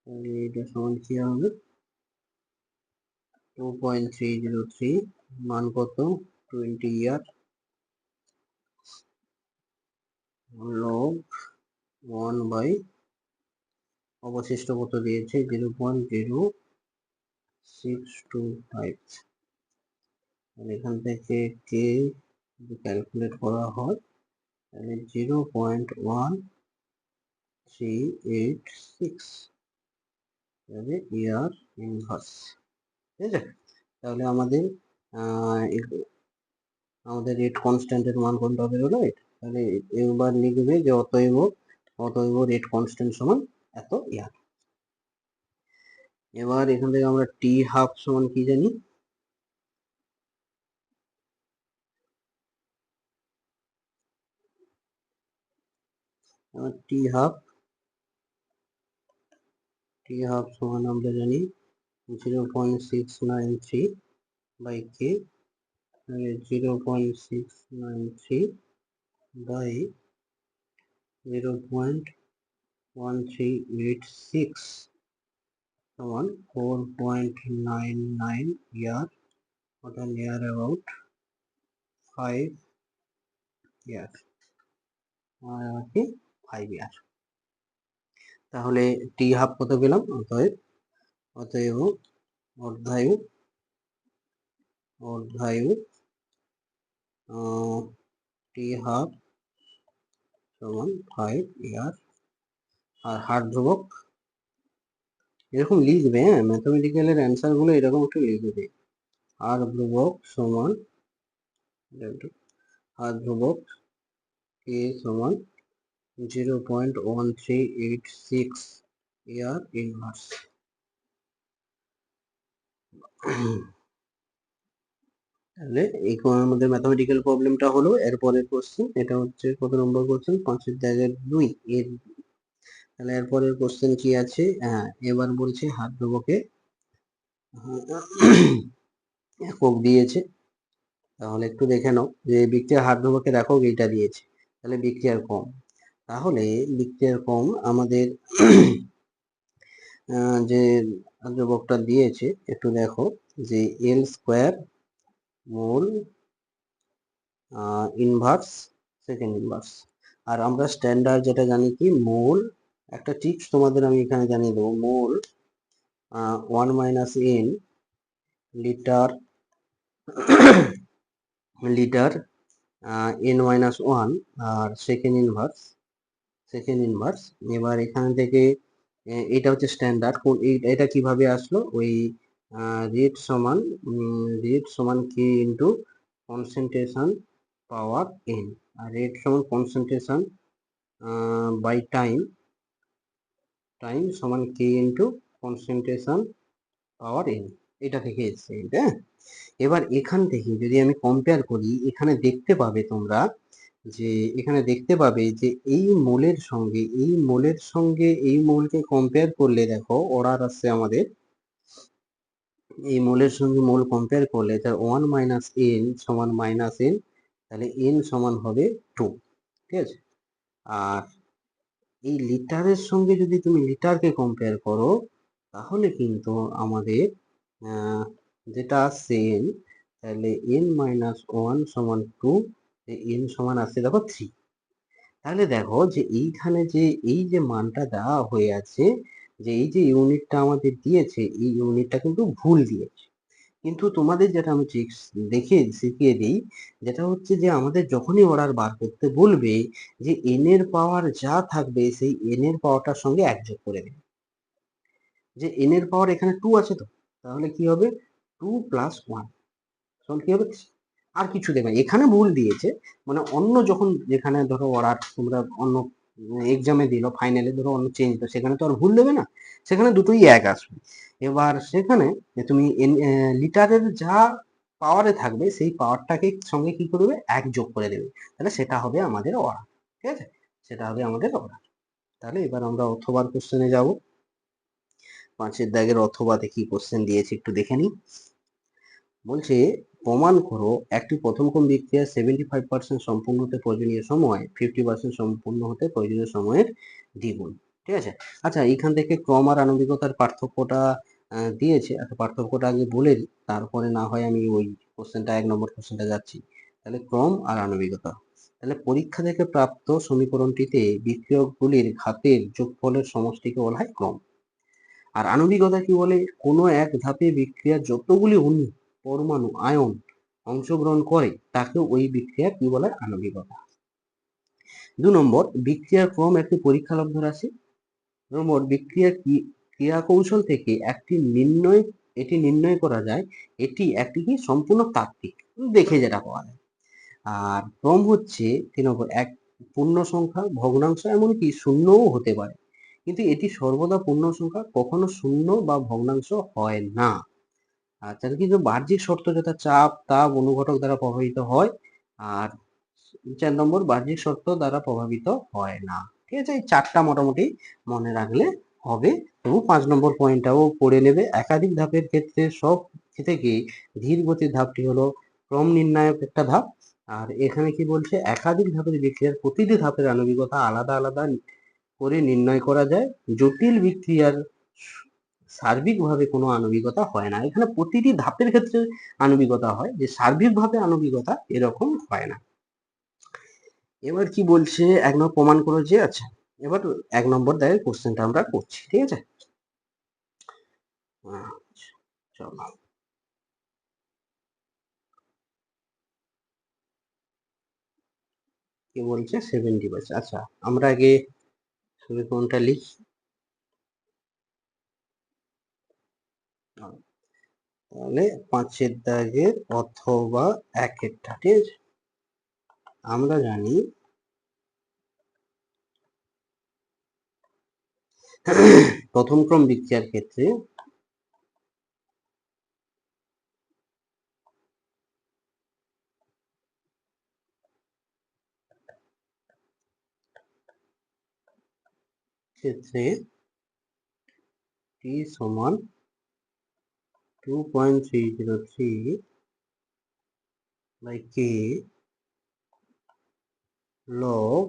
তাহলে এটা সমান কি হবে? 2.303, মান কত? 20 ইয়ার, log 1 by অবশিষ্ট কত দিয়েছে? 0.0625। এখান থেকে কে যদি ক্যালকুলেট করা হয় তাহলে 0.1386 ইয়ার ইনভার্স, ঠিক আছে। তাহলে আমাদের আমাদের রেট কনস্ট্যান্টের মান কোনটা বেরোলো? তাহলে এবার লিখবে যে অতএব রেট কনস্ট্যান্ট সমান এত ইয়ার। এবার এখান থেকে আমরা টি হাফ সমান কি জানি? টি হাফ সমান আমরা জানি 0.693 বাই কে, 0.693 বাই 0.1386 সমান 4.99 ইয়ার, অর্থাৎ নিয়ার অ্যাবাউট 5 ইয়ার, কি 5 ইয়ার। তাহলে টি হাফ কত পেলাম? অতএব অর্ধায়ু টি হাফ সমান 5 ইয়ার। আর হার ধ্রুবক এরকম লিখবে, হ্যাঁ, ম্যাথমেটিক্যালের অ্যান্সার গুলো এরকম একটু লিখবে। হার ধ্রুবক সমান, হার ধ্রুবক কে সমান 0.1386 ইয়ার ইনভার্স। তাহলে এই আমাদের ম্যাথমেটিক্যাল প্রবলেমটা হলো। এরপরের কোশ্চেন, এটা হচ্ছে কত নম্বর কোশ্চেন? 5-এর দাগের 2 এর। তাহলে এরপরের কোশ্চেন কি আছে? হ্যাঁ, এবার বলছে হার ধ্রুবকে একক দিয়েছে। তাহলে একটু দেখে নাও যে বিক্রিয়ার হার ধ্রুবকের একক এইটা দিয়েছে, তাহলে বিক্রিয়ার কম। তাহলে বিক্রিয়ার কম আমাদের যে ধ্রুবকটা দিয়েছে একটু দেখো, যে L square mole inverse second inverse. আর আমরা স্ট্যান্ডার্ড যেটা জানি কি, মোল, একটা টিপস তোমাদের আমি এখানে জানিয়ে দেবো, মোল 1 minus N litre N minus 1 আর সেকেন্ড ইনভার্স। এবার এখান থেকে এটা হচ্ছে স্ট্যান্ডার্ড। এটা কিভাবে আসলো? ওই রেট সমান কে ইন্টু কনসেন্ট্রেশন পাওয়ার এন, আর রেট সমান কনসেন্ট্রেশন বাই টাইম সমান কে ইন্টু কনসেন্ট্রেশন পাওয়ার এন, এটা থেকে এসছে এটা। এবার এখান থেকে যদি আমি কম্পেয়ার করি, এখানে দেখতে পাবে তোমরা যে এই মোলের সঙ্গে এই মোলকে কম্পেয়ার করলে দেখো অর্ডার আসছে আমাদের, এই মোলের সঙ্গে মোল কম্পেয়ার করলে তার 1 মাইনাস এন সমান মাইনাস এন, তাহলে এন সমান হবে 2, ঠিক আছে। আর এই লিটারের সঙ্গে যদি তুমি লিটারকে কম্পেয়ার করো তাহলে কিন্তু আমাদের যেটা আসছে এন, তাহলে এন মাইনাস 1 সমান 2, এন সমান আসছে দেখো 3। তাহলে দেখো যে এইখানে যে এই যে মানটা দেওয়া হয়ে আছে, যে এই যে ইউনিটটা আমাদের দিয়েছে, এই ইউনিটটা কিন্তু ভুল দিয়েছে। কিন্তু তোমাদের যেটা আমি ট্রিক্স দেখে শিখিয়ে দিই, যেটা হচ্ছে যে আমাদের যখনই অর্ডার বার করতে বলবে, যে এন এর পাওয়ার যা থাকবে সেই এন এর পাওয়ারটার সঙ্গে এক যোগ করে দেবে। যে এন এর পাওয়ার এখানে 2 আছে, তো তাহলে কি হবে 2 প্লাস 1 সমান কি হবে 3। আর কিছু দেবে না, এখানে ভুল দিয়েছে, মানে অন্য যখন যেখানে ধরো অর্ডার তোমরা অন্য এক্সামে দিল, ফাইনালে ধরো অন্য চেঞ্জ দিল, সেখানে তো আর ভুল দেবে না, সেখানে দুটোই এক আসবে। এবার সেখানে তুমি লিটারের যা পাওয়ারে থাকবে সেই পাওয়ারটাকে সঙ্গে কি করবে এক যোগ করে দেবে, তাহলে সেটা হবে আমাদের অর্ডার, ঠিক আছে, সেটা হবে আমাদের অর্ডার। তাহলে এবার আমরা অথবার কোশ্চেনে যাব। 5 দাগের অথবাতে কি কোশ্চেন দিয়েছে একটু দেখে নিই। বলছে প্রমাণ করো একটি প্রথমক্রম বিক্রিয়া 75% সম্পূর্ণ হতে প্রয়োজনীয় সময় 50% সম্পূর্ণ হতে প্রয়োজনীয় সময়ের দ্বিগুণ, ঠিক আছে। আচ্ছা, এইখান থেকে ক্রম আর আণবিকতার পার্থক্যটা দিয়েছে, একটা পার্থক্যটা আগে বলে দিই, তারপরে না হয় আমি ওই কোশ্চেনটা 1 নম্বর কোশ্চেনটা যাচ্ছি। তাহলে ক্রম আর আণবিকতা, তাহলে পরীক্ষা থেকে প্রাপ্ত সমীকরণটিতে বিক্রিয়কগুলির ঘাতের যোগফলের সমষ্টিকে বলা হয় ক্রম। আর আণবিকতা কি বলে, কোনো এক ধাপে বিক্রিয়ার যতগুলি অণু, পরমাণু, আয়ন অংশগ্রহণ করে তাকে ওই বিক্রিয়া কি বলে আণবিকতা। 2 নম্বর, বিক্রিয়ার ক্রম একটি পরীক্ষালব্ধ রাশি। নম্বর, বিক্রিয়ার ক্রিয়া কৌশল থেকে এটি নির্ণয় করা যায় এটি একটি কি সম্পূর্ণ তাত্ত্বিক, দেখে যেটা পাওয়া যায়। আর ক্রম হচ্ছে 3 নম্বর এক পূর্ণ সংখ্যা, ভগ্নাংশ, এমনকি শূন্যও হতে পারে, কিন্তু এটি সর্বদা পূর্ণ সংখ্যা, কখনো শূন্য বা ভগ্নাংশ হয় না। আর তাহলে কিন্তু বাহ্যিক শর্ত যথা চাপ, তাপ, অনুঘটক দ্বারা প্রভাবিত হয়। আর 4 নম্বর, বাহ্যিক শর্ত দ্বারা প্রভাবিত হয় না। ঠিক আছে, এই 4টা মোটামুটি মনে রাখলে হবে। তবু 5 নম্বর পয়েন্টটাও পড়ে নেবে। একাধিক ধাপের ক্ষেত্রে সব থেকে ধীর গতির ধাপটি হলো ক্রম নির্ণায়ক একটা ধাপ। আর এখানে কি বলছে, একাধিক ধাপের বিক্রিয়ার প্রতিটি ধাপের আণবিকতা আলাদা আলাদা করে নির্ণয় করা যায়। জটিল বিক্রিয়ার সার্বিকভাবে কোনো আণবিকতা হয় না। এখানে প্রতিটি ধাপের ক্ষেত্রে আণবিকতা হয়, যে সার্বিকভাবে আণবিকতা এরকম হয় না। এবার কি বলছে, 1 নম্বর প্রমাণ করো যে, আচ্ছা এবার 1 নম্বর দাগের কোশ্চেনটা আমরা করছি, ঠিক আছে। চলো, কি বলছে 70%। আচ্ছা, আমরা আগে সমীকরণটা লিখি। তাহলে 5 দাগের অথবা 1-এরটা, ঠিক আছে। আমরা জানি প্রথম ক্রম বিক্রিয়ার ক্ষেত্রে t সমান 2.303 by k log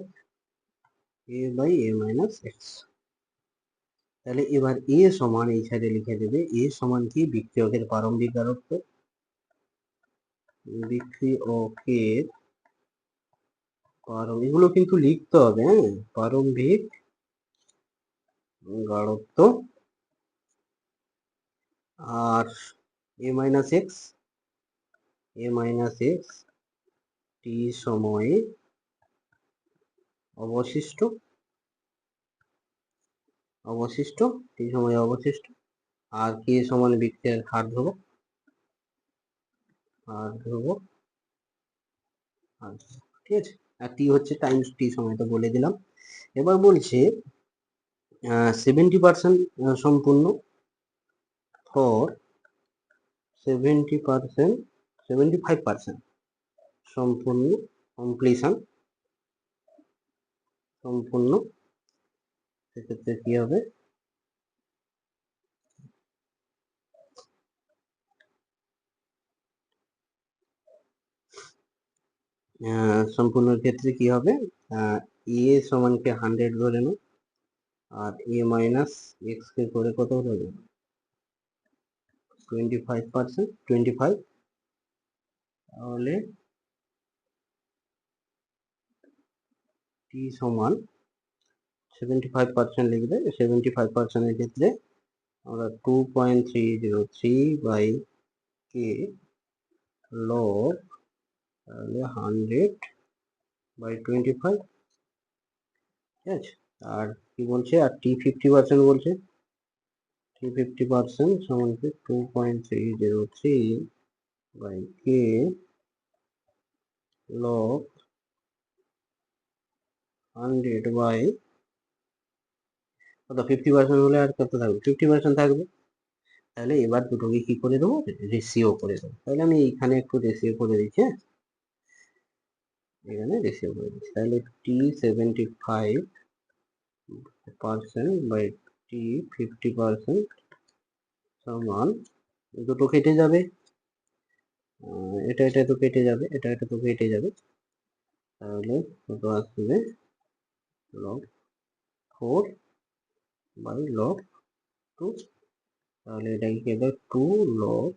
a by a minus x। তাহলে এবার a সমান এই সাইডে লিখে দেবে, a সমান কি বিক্রিয়কের প্রারম্ভিক গাঢ়ত্ব, এগুলো কিন্তু লিখতে হবে, হ্যাঁ, প্রারম্ভিক গাঢ়ত্ব, আর a minus x t সময়ে অবশিষ্ট আর কে সমান বিক্রিয়ার হার ধ্রুবক, আর ধ্রুবক, ঠিক আছে। আর টি হচ্ছে টাইমস টি সময়, তো বলে দিলাম। এবার বলছে 70% সম্পূর্ণ ফর 70%, 75% সম্পূর্ণ, কমপ্লিশন সম্পূর্ণ, সেক্ষেত্রে কি হবে, সম্পূর্ণের ক্ষেত্রে কি হবে, এ সমানকে 100 ধরে নাও, আর এ মাইনাস এক্স কে করে কত হবে 25%, 25, তাহলে টি সমান 75% লিখবে। 75% এর ক্ষেত্রে আমরা 2.303 বাই কে লগ, তাহলে 100 বাই 25, ঠিক আছে। আর কি বলছে, আর টি 50% বলছে, টি 50% সমান কি 2.303 বাই কে লগ 100 বাই কত, 50% হলে আর কত থাকবে, 50% থাকবে। তাহলে এবার দুটোকে কি করে দেবো, রেশিও করে দেবো। তাহলে আমি এইখানে একটু রেশিও করে দিচ্ছি, হ্যাঁ, এখানে রেশিও করে দিচ্ছি। তাহলে টি 75% বাই টি 50% সমান, দুটো কেটে যাবে, এটা এটা তো কেটে যাবে, এটা এটা তো কেটে যাবে, তাহলে কত আসবে, লগ 4 বাই লগ 2, তাহলে এটাকে কি হবে 2 লগ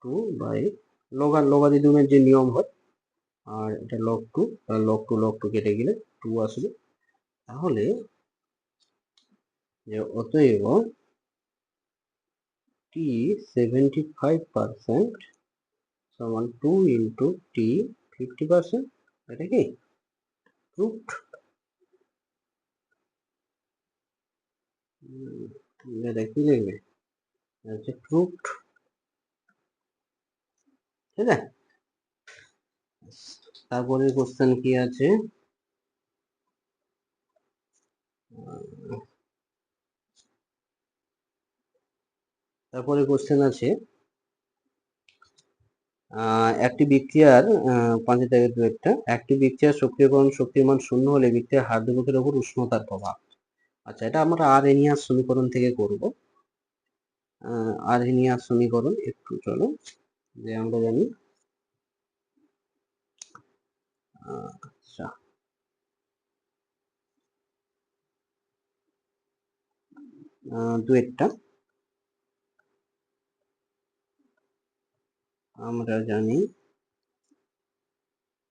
2 বাই লগারিদমের যে নিয়ম হয়, আর এটা লগ 2, লগ 2 কেটে গেলে 2 আসবে। তাহলে যে অতএব টি 75% সমান 2 ইন্টু টি 50%, এটা কি প্রুফড, এটা কি লিখবে, হচ্ছে প্রুফড, ঠিক আছে। তারপরে কোশ্চেন কি আছে, তারপরে কোশ্চেন আছে একটি বিক্রিয়ার 5 থেকে 2 একটি বিক্রিয়ার সক্রিয়করণ শক্তির মান 0 হলে বিক্রিয়ার হার ধ্রুবকের উপর উষ্ণতার প্রভাব। আচ্ছা, এটা আমরা আরহেনিয়াস সমীকরণ থেকে করব। আরহেনিয়াস সমীকরণ একটু চলো, যে আমরা জানি, আচ্ছা, দুয়েরটা আমরা জানি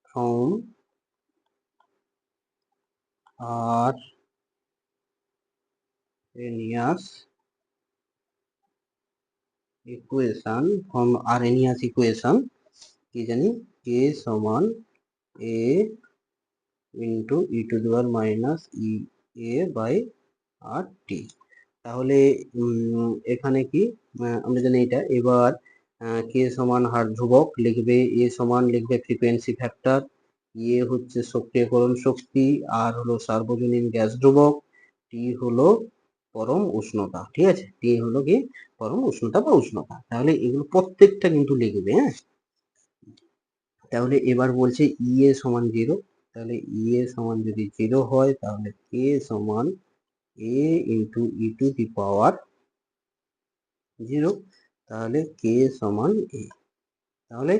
from Arrhenius equation, from Arrhenius equation কি জানি, কে সমান A into e to the power minus E A by R T. তাহলে এখানে কি আমরা জানি এটা, এবার কে সমান হার ধ্রুবক লিখবে, এ সমান লিখবে ফ্রিকোয়েন্সি ফ্যাক্টর, ইয়ে হচ্ছে সক্রিয়করণ শক্তি, আর হলো সার্বজনীন গ্যাস ধ্রুবক, টি হলো পরম উষ্ণতা, ঠিক আছে। টি হলো কি পরম উষ্ণতা বা উষ্ণতা। তাহলে এগুলো প্রত্যেকটা কিন্তু লিখবে, হ্যাঁ। তাহলে এবার বলছে ইএ সমান 0, তাহলে ইএ সমান যদি 0 হয়, তাহলে কে সমান A into e to the পাওয়ার 0, তাহলে কে সমান এ। তাহলে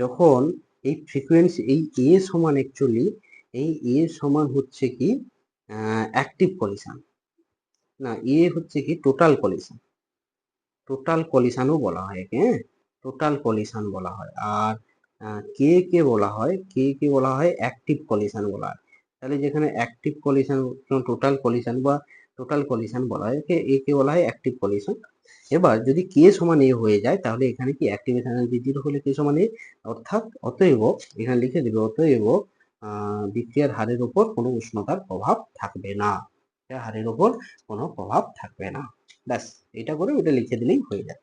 যখন এই ফ্রিকোয়েন্সি, এই এ সমান অ্যাকচুয়ালি, এই এ সমান হচ্ছে কি অ্যাক্টিভ কলিশন, না এ হচ্ছে কি টোটাল কলিশন, টোটাল কলিশনও বলা হয় একে, হ্যাঁ, টোটাল কলিশন বলা হয়। আর কে কে বলা হয়, কে কে বলা হয় অ্যাক্টিভ কলিশন বলা হয়। তাহলে যেখানে অ্যাক্টিভ কলিশন, টোটাল কলিশন বা টোটাল কলিশন বলা হয়, একে বলা হয় অ্যাক্টিভ কলিশন। এবার যদি কে সমান এ হয়ে যায়, তাহলে এখানে কি অ্যাক্টিভেশন এনার্জি 0 হলে কে সমান এ, অর্থাৎ অতএব এখানে লিখে দেবে, অতএব বিক্রিয়ার হারের উপর কোনো উষ্ণতার প্রভাব থাকবে না। হারের ওপর কোনো প্রভাব থাকবে না। ব্যাস, এটা করে ওটা লিখে দিলেই হয়ে যায়।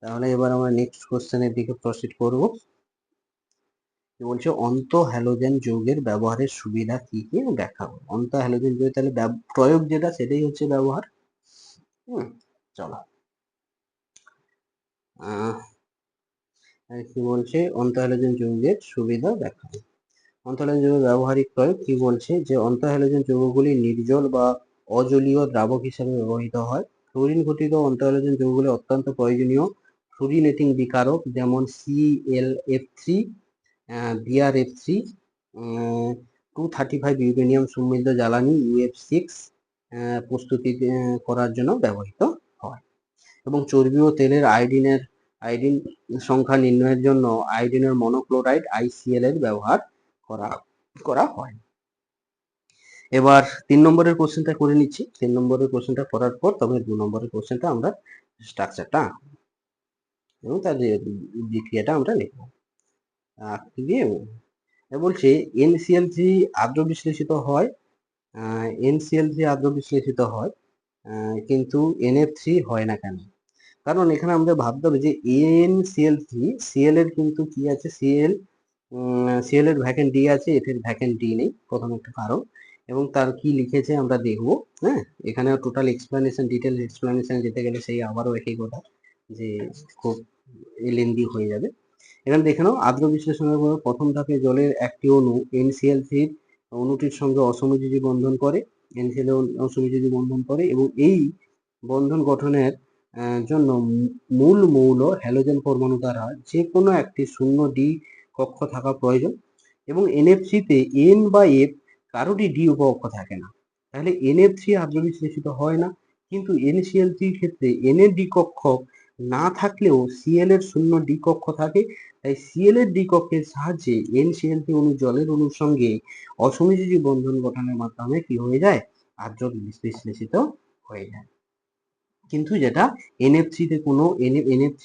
তাহলে এবার আমরা নেক্সট কোশ্চেনের দিকে প্রসিড করব। বলছে অন্ত হ্যালোজেন যৌগের ব্যবহারের সুবিধা কি কি ব্যাখ্যা করো। অন্ত হ্যালোজেন যৌগ, তাহলে প্রয়োগ যেটা সেটাই হচ্ছে ব্যবহার। চলো কি বলছে, অন্ত হ্যালোজেন যৌগের সুবিধা ব্যাখ্যা। অন্ত হ্যালোজেন যৌগের ব্যবহারিক প্রয়োগ কি বলছে, যে অন্ত হ্যালোজেন যৌগগুলি নির্জল বা অজলীয় দ্রাবক হিসেবে ব্যবহৃত হয়। ফ্লোরিন ঘটিত অন্ত হ্যালোজেন যৌগগুলি অত্যন্ত প্রয়োজনীয় ফ্লোরিনেটিং বিকারক, যেমন ClF3, BrF3, 235 ইউরেনিয়াম সমৃদ্ধ জ্বালানি UF6 প্রস্তুতি করার জন্য ব্যবহৃত হয়। এবং চর্বি ও তেলের আয়োডিন সংখ্যা নির্ণয়ের জন্য আয়োডিনের মনোক্লোরাইড ICl এর ব্যবহার করা হয়। এবার 3 নম্বরের কোশ্চেনটা করে নিচ্ছি। 3 নম্বরের কোশ্চেনটা করার পর তবে 2 নম্বরের কোশ্চেনটা আমরা স্ট্রাকচারটা এবং তার বিক্রিয়াটা আমরা লিখব। বলছে NCl3 আদ্র বিশ্লেষিত হয়, NCl3 আদ্র বিশ্লেষিত হয়, কিন্তু NF3 হয় না কেন? কারণ এখানে আমাদের ভাবতে হবে যে NCl3, Cl এর কিন্তু কি আছে, Cl এর ভ্যাকেন্ট D আছে, F এর ভ্যাকেন্ট D নেই, প্রথম একটা কারণ। এবং তার কি লিখেছে আমরা দেখব। হ্যাঁ, এখানে টোটাল এক্সপ্লেনেশন, ডিটেল এক্সপ্লেনেশন যেতে গেলে সেই আবারও একই কথা, যে খুব লেন্দি হয়ে যাবে। এখানে দেখে নাও, আদ্র বিশ্লেষণের পর প্রথম ধাপে জলের একটি অণু NCl3 অণুটির সঙ্গে অসমযোজী বন্ধন করে, NCl অসমযোজী বন্ধন করে, এবং এই বন্ধন গঠনের জন্য মূল মৌল হ্যালোজেন পরমাণু দ্বারা যে কোনো একটি শূন্য ডি কক্ষ থাকা প্রয়োজন। এবং NF3 তে N বা F কারোরই ডি উপকক্ষ থাকে না, তাহলে NF3 আদ্র বিশ্লেষিত হয় না। কিন্তু NCl3 ক্ষেত্রে N এর ডি কক্ষক না থাকলেও Cl এর শূন্য ডি কক্ষ থাকে, তাই Cl এর ডি কক্ষের সাহায্যে NCl3 অণু জলের অণুর সঙ্গে অসমযোজী বন্ধন গঠনের মাধ্যমে কি হয়ে যায়, আদ্র বিশ্লেষিত হয়ে যায়। কিন্তু যেটা NF3 তে কোনো NF3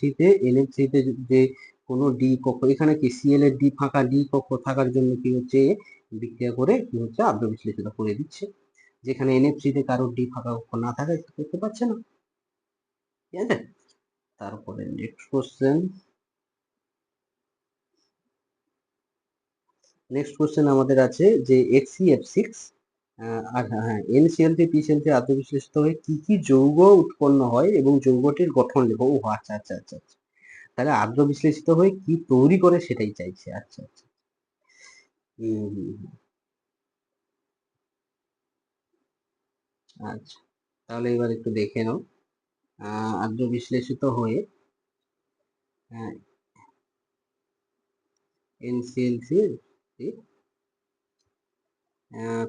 তে যে কোনো ডি কক্ষ, এখানে কি Cl এর ডি ফাঁকা ডি কক্ষ থাকার জন্য কি হচ্ছে, বিক্রিয়া করে কি হচ্ছে, আদ্র বিশ্লেষিত করে দিচ্ছে। যেখানে NF3 তে কারোর ডি ফাঁকা কক্ষ না থাকায় করতে পারছে না। ঠিক আছে, তারপরে নেক্সট কোশ্চেন আমাদের আছে যে HCF6 আর হ্যাঁ, NCl3 PCl3 আদ্র বিশ্লেষিত হয়ে কি কি যৌগ উৎপন্ন হয় এবং যৌগটির গঠন লেখো। ও আচ্ছা আচ্ছা আচ্ছা আচ্ছা, তাহলে আদ্র বিশ্লেষিত হয়ে কি তৈরি করে সেটাই চাইছে। আচ্ছা আচ্ছা, আচ্ছা, তাহলে এবার একটু দেখে নাও। আদ্র বিশ্লেষিত হয়ে NCl3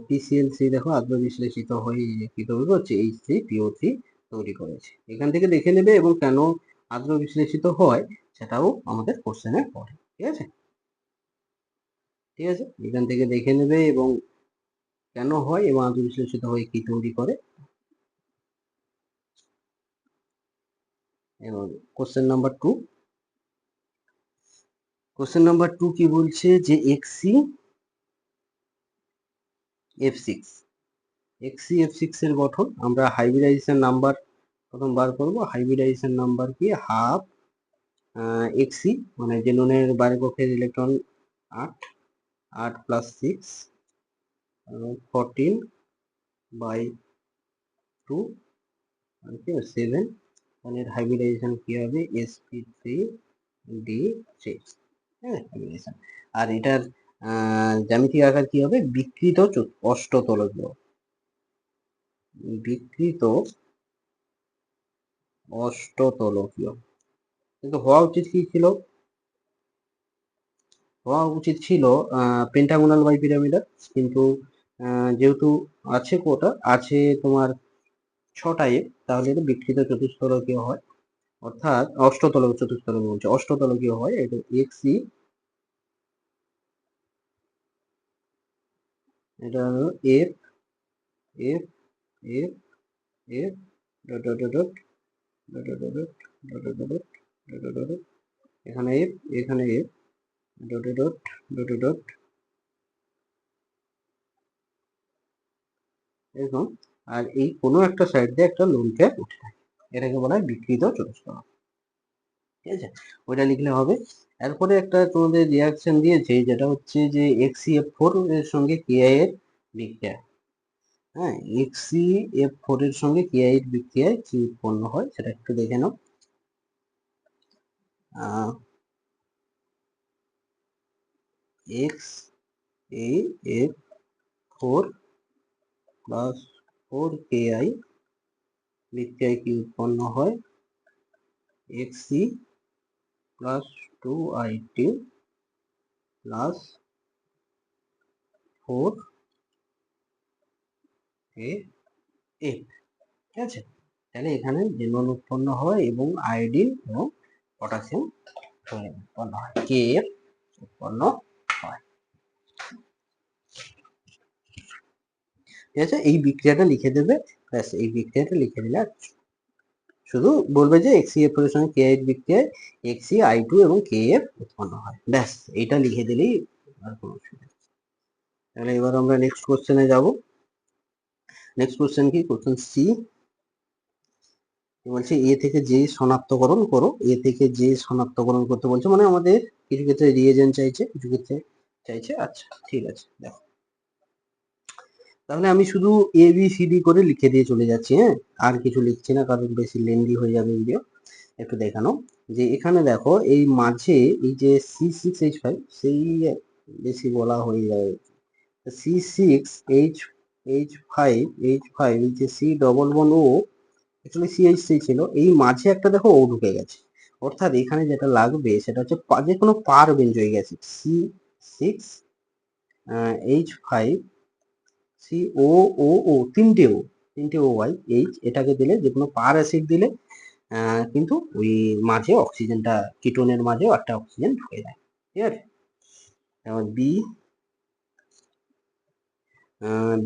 PCl3 দেখো আদ্র বিশ্লেষিত হয়ে কি তৈরি করছে, H3PO3 তৈরি করেছে। এখান থেকে দেখে নেবে, এবং কেন আদ্র বিশ্লেষিত হয় সেটাও আমাদের কোশ্চেনে পড়ে। ঠিক আছে, ঠিক আছে, এখান থেকে দেখে নেবে এবং কেন হয় এবং আদ্র বিশ্লেষিত হয়ে কি তৈরি করে। এবং কোশ্চেন নাম্বার 2, কি বলছে, যে XCF6 এর গঠন আমরা হাইব্রিডাইজেশন নাম্বার প্রথম বার করব। হাইব্রিডাইজেশন নাম্বার কি, হাফ XC, মানে যে নুনের বাইরের কক্ষের ইলেকট্রন 8 প্লাস 6 14/2 7, মানে হাইব্রিডাইজেশন কি হবে, sp3d3। হ্যাঁ, হাইব্রিডাইজেশন। আর এটার জ্যামিতিক আকার কি হবে, বিকৃত অষ্টতলকীয়। বিকৃত অষ্টতলকীয়। কিন্তু হওয়া উচিত কি ছিল, হওয়া উচিত ছিল পেন্টাগোনাল বাই পিরামিডাল, কিন্তু যেহেতু আছে কোটা আছে তোমার 6টা এ, তাহলে এটা বিকৃত চতুস্তলকীয় হয়, অর্থাৎ চতুস্তলকীয় বলছে, অষ্টতলকীয় হয়। এটা XC, এটা হলো F F F F dot dot dot dot dot dot dot dot dot dot dot, এখানে F, এখানে F dot dot dot dot dot এরকম। আর এই কোনো একটা সাইড দিয়ে একটা লোন পেয়ার উঠে থাকে, এটাকে বলা হয় বিকৃত চতুষ্কোণ। ঠিক আছে, ওইটা লিখলে হবে। এরপরে একটা তোমাদের রিয়াকশন দিয়েছে, যেটা হচ্ছে যে XeF4 এর সঙ্গে KI এর বিক্রিয়া। হ্যাঁ, XeF4 এর সঙ্গে KI এর বিক্রিয়ায় কি উৎপন্ন হয় সেটা একটু দেখে নাও। XeF4 প্লাস 4KI বিক্রিয়ায় কি উৎপন্ন হয়, Xe plus 2IT plus 4KF। ঠিক আছে, তাহলে এখানে জেনন উৎপন্ন হয় এবং আয়োডিন এবং পটাশিয়াম উৎপন্ন হয়, KF উৎপন্ন হয়। ঠিক আছে, এই বিক্রিয়াটা লিখে দেবে, ব্যাস এই বিক্রিয়াটা লিখে দিলে শুধু বলবে যে XeF এর সঙ্গে KI এর বিক্রিয়ায় XeI2 এবং KF উৎপন্ন হয়, ব্যাস এইটা লিখে দিলেই আর কোনো অসুবিধা নেই। তাহলে এবার আমরা নেক্সট কোশ্চেনে যাব। নেক্সট কোশ্চেন কি, কোশ্চেন সি বলছে এ থেকে যে শনাক্তকরণ করো, এ থেকে যে শনাক্তকরণ করতে বলছে, মানে আমাদের কিছু ক্ষেত্রে রিএজেন্ট চাইছে, কিছু ক্ষেত্রে চাইছে। আচ্ছা ঠিক আছে, দেখো তাহলে আমি শুধু ABCD করে লিখে দিয়ে চলে যাচ্ছি, হ্যাঁ আর কিছু লিখছি না, কারণ বেশি লেন্দি হয়ে যাবে ভিডিও। একটু দেখানো যে এখানে দেখো এই মাঝে এই যে C6H5, সেই বেশি বলা হয়ে যায়, C6H5 এই যে C ডবল বন্ড ও অ্যাকচুয়ালি CH3 ছিল, এই মাঝে একটা দেখো ও ঢুকে গেছে, অর্থাৎ এখানে যেটা লাগবে সেটা হচ্ছে যে কোনো পার বেঞ্জয়িক অ্যাসিড C6H5 COOO, তিনটে OY H, এটাকে দিলে যে কোনো পার অ্যাসিড দিলে কিন্তু ওই মাঝে অক্সিজেনটা, কিটোনের মাঝেও একটা অক্সিজেন ঢুকে যায়। ঠিক আছে, এবার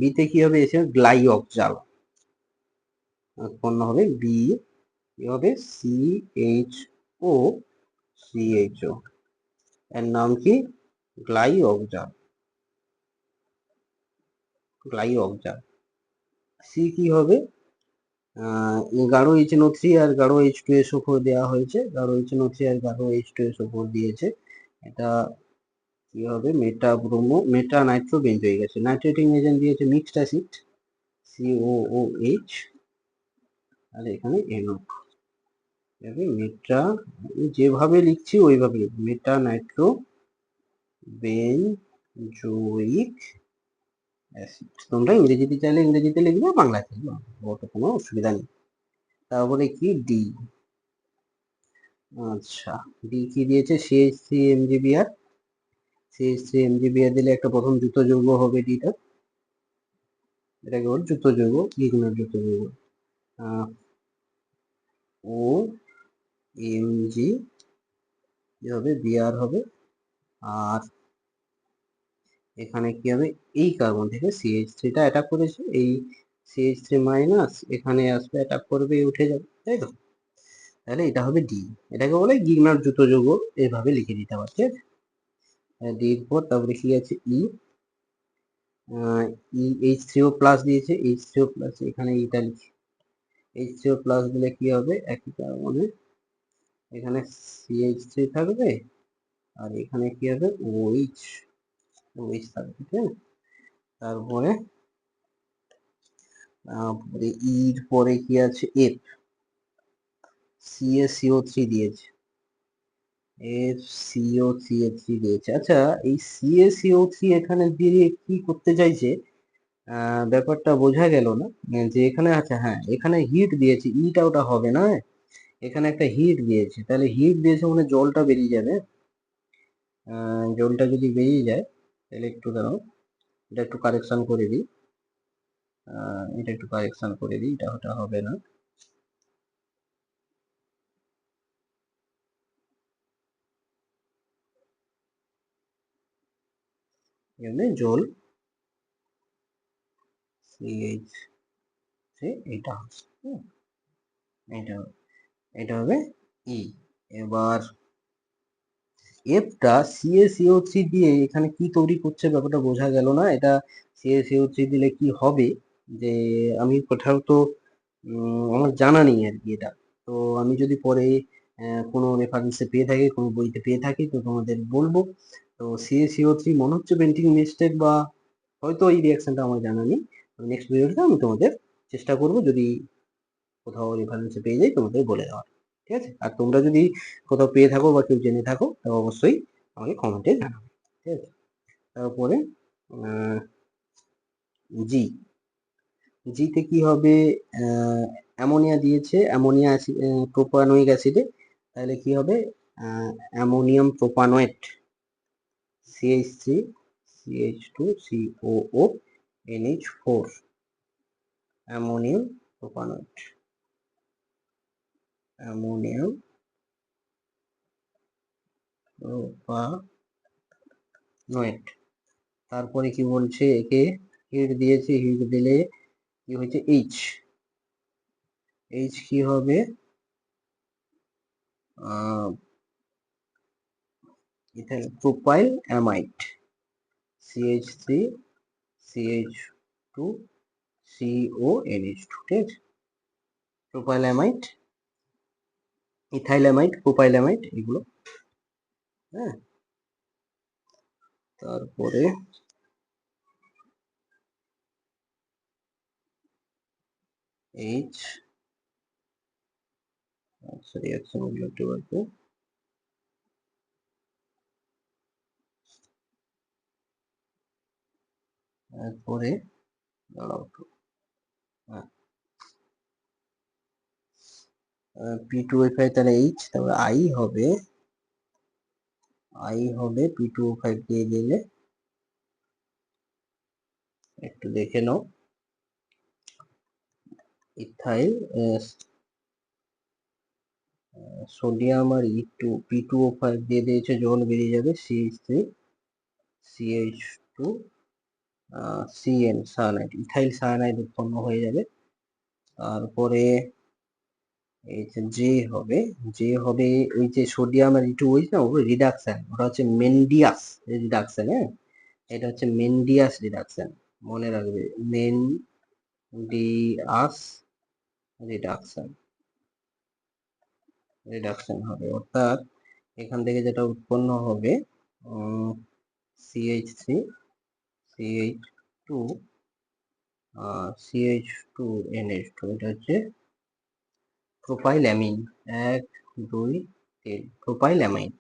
বিতে কি হবে, এসে গ্লাইঅক্সাল উৎপন্ন হবে, বি কি হবে, CHO, এর নাম কি, গ্লাইঅক্সাল। সি কি হবে, গাঢ় HNO3 আর গাঢ় H2SO4 দেওয়া হয়েছে, গাঢ় HNO3 আর গাঢ় H2SO4 দিয়েছে, এটা কি হবে, মেটা নাইট্রো বেঞ্জয়িক অ্যাসিড, নাইট্রেটিং এজেন্ট দিয়েছে মিক্সড অ্যাসিড COOH, আর এখানে NO, মেটা, যেভাবে লিখছি ওইভাবে লিখছি, মেটা নাইট্রো বেঞ্জয়িক অ্যাসিড। তোমরা ইংরেজিতে চাইলে ইংরেজিতে লিখবে, বাংলাতে লিখবে, ওটা কোনো অসুবিধা নেই। তারপরে কি ডি, আচ্ছা ডি কি দিয়েছে, CH3MgBr, CH3MgBr দিলে একটা প্রথম যুক্ত যৌগ হবে ডিটা, এটাকে বল যুক্ত যৌগ, লিগনার যুক্ত যৌগ, OMg কি হবে, Br হবে, আর এখানে কি হবে, এই কার্বন থেকে CH3টা অ্যাটাক করেছে, এই CH3 মাইনাস এখানে আসবে, অ্যাটাক করবে, উঠে যাবে, তাই তো, তাহলে এটা হবে ডি, এটাকে বলে গিগনার যুক্ত যৌগ, এইভাবে লিখে দিতে পারছি। ডি এর পর তারপরে কি আছে, H3O প্লাস দিয়েছে, H3O প্লাস, এখানে এটা লিখি, H3O প্লাস দিলে কি হবে, একই কার্বনে এখানে CH3 থাকবে, আর এখানে কি হবে, OH থাকবে, ঠিক আছে। তারপরে এর পরে কি আছে, F, CaCO3 দিয়েছে, FCO3 দিয়েছে। আচ্ছা এই CaCO3 এখানে দিয়ে কি করতে চাইছে, ব্যাপারটা বোঝা গেল না, যে এখানে আছে, হ্যাঁ এখানে হিট দিয়েছে, ইটা ওটা হবে না, এখানে একটা হিট দিয়েছে, তাহলে হিট দিয়েছে মানে জলটা বেরিয়ে যাবে, জলটা যদি বেরিয়ে যায় তাহলে একটু দাঁড়াও, এটা একটু কারেকশন করে দিই, এটা ওটা হবে না, এখানে জল CH3, এটা হচ্ছে, এটা এটা হবে ই। এবার এফটা CaCO3 দিয়ে এখানে কি তৈরি করছে, ব্যাপারটা বোঝা গেল না, এটা CaCO3 দিলে কি হবে, যে আমি কোথাও তো আমার জানা নেই আর কি এটা। তো আমি যদি পরে কোনো রেফারেন্সে পেয়ে থাকি, কোনো বইতে পেয়ে থাকি, তো তোমাদের বলবো। তো CaCO3 মনে হচ্ছে বেন্টিং মিস্টেক, বা হয়তো এই রিয়াকশনটা আমার জানা নেই। নেক্সট ভিডিওতে আমি তোমাদের চেষ্টা করব, যদি কোথাও রেফারেন্সে পেয়ে যাই তোমাদের বলে দেওয়ার। ঠিক আছে? আর তোমরা যদি কোথাও পেয়ে থাকো বা কেউ জেনে থাকো, তাহলে অবশ্যই আমাকে কমেন্টে জানাবে। ঠিক আছে? তারপরে জি, জিতে কি হবে? অ্যামোনিয়া দিয়েছে, অ্যামোনিয়া প্রোপানোয়িক অ্যাসিডে, তাহলে কি হবে? Ammonium প্রোপানয়েট, CH3 CH2 COO NH4, ammonium প্রোপানয়েট, ammonium প্রোপানয়েট। তারপরে কি বলছে? একে হিট দিয়েছে, হিট দিলে কি হয়েছে? এইচ, এইচ কি হবে? Ethyl propyl amide, CH3 CH2 CONH2। ঠিক আছে? Propyl amide, ethyl amide, propyl amide, এগুলো। হ্যাঁ, তারপরে এইচ, আচ্ছা রিঅ্যাকশন গুলো একটু বলতে, তারপরে দাঁড়াও একটু, হ্যাঁ, P2O5, তাহলে এইচ, তারপরে আই হবে, P2O5 দিয়ে দিলে, একটু দেখে নাও, ইথাইল সোডিয়াম আর P2O5 দিয়ে দিয়েছে, জল বেরিয়ে যাবে, CH3 CH2 CN cyanide, ethyl cyanide উৎপন্ন হয়ে যাবে। তারপরে এই যে যে হবে ওই যে সোডিয়াম আর E2OH না, ওগুলো রিডাকশন, ওটা হচ্ছে মেন্ডিয়াস রিডাকশন। হ্যাঁ, এটা হচ্ছে মেন্ডিয়াস রিডাকশন, মনে রাখবে, মেন্ডিয়াস রিডাকশন, হবে। অর্থাৎ এখান থেকে যেটা উৎপন্ন হবে, CH3 CH2 CH2 NH2, এটা হচ্ছে propyl amine. 1 2 3, propyl amine,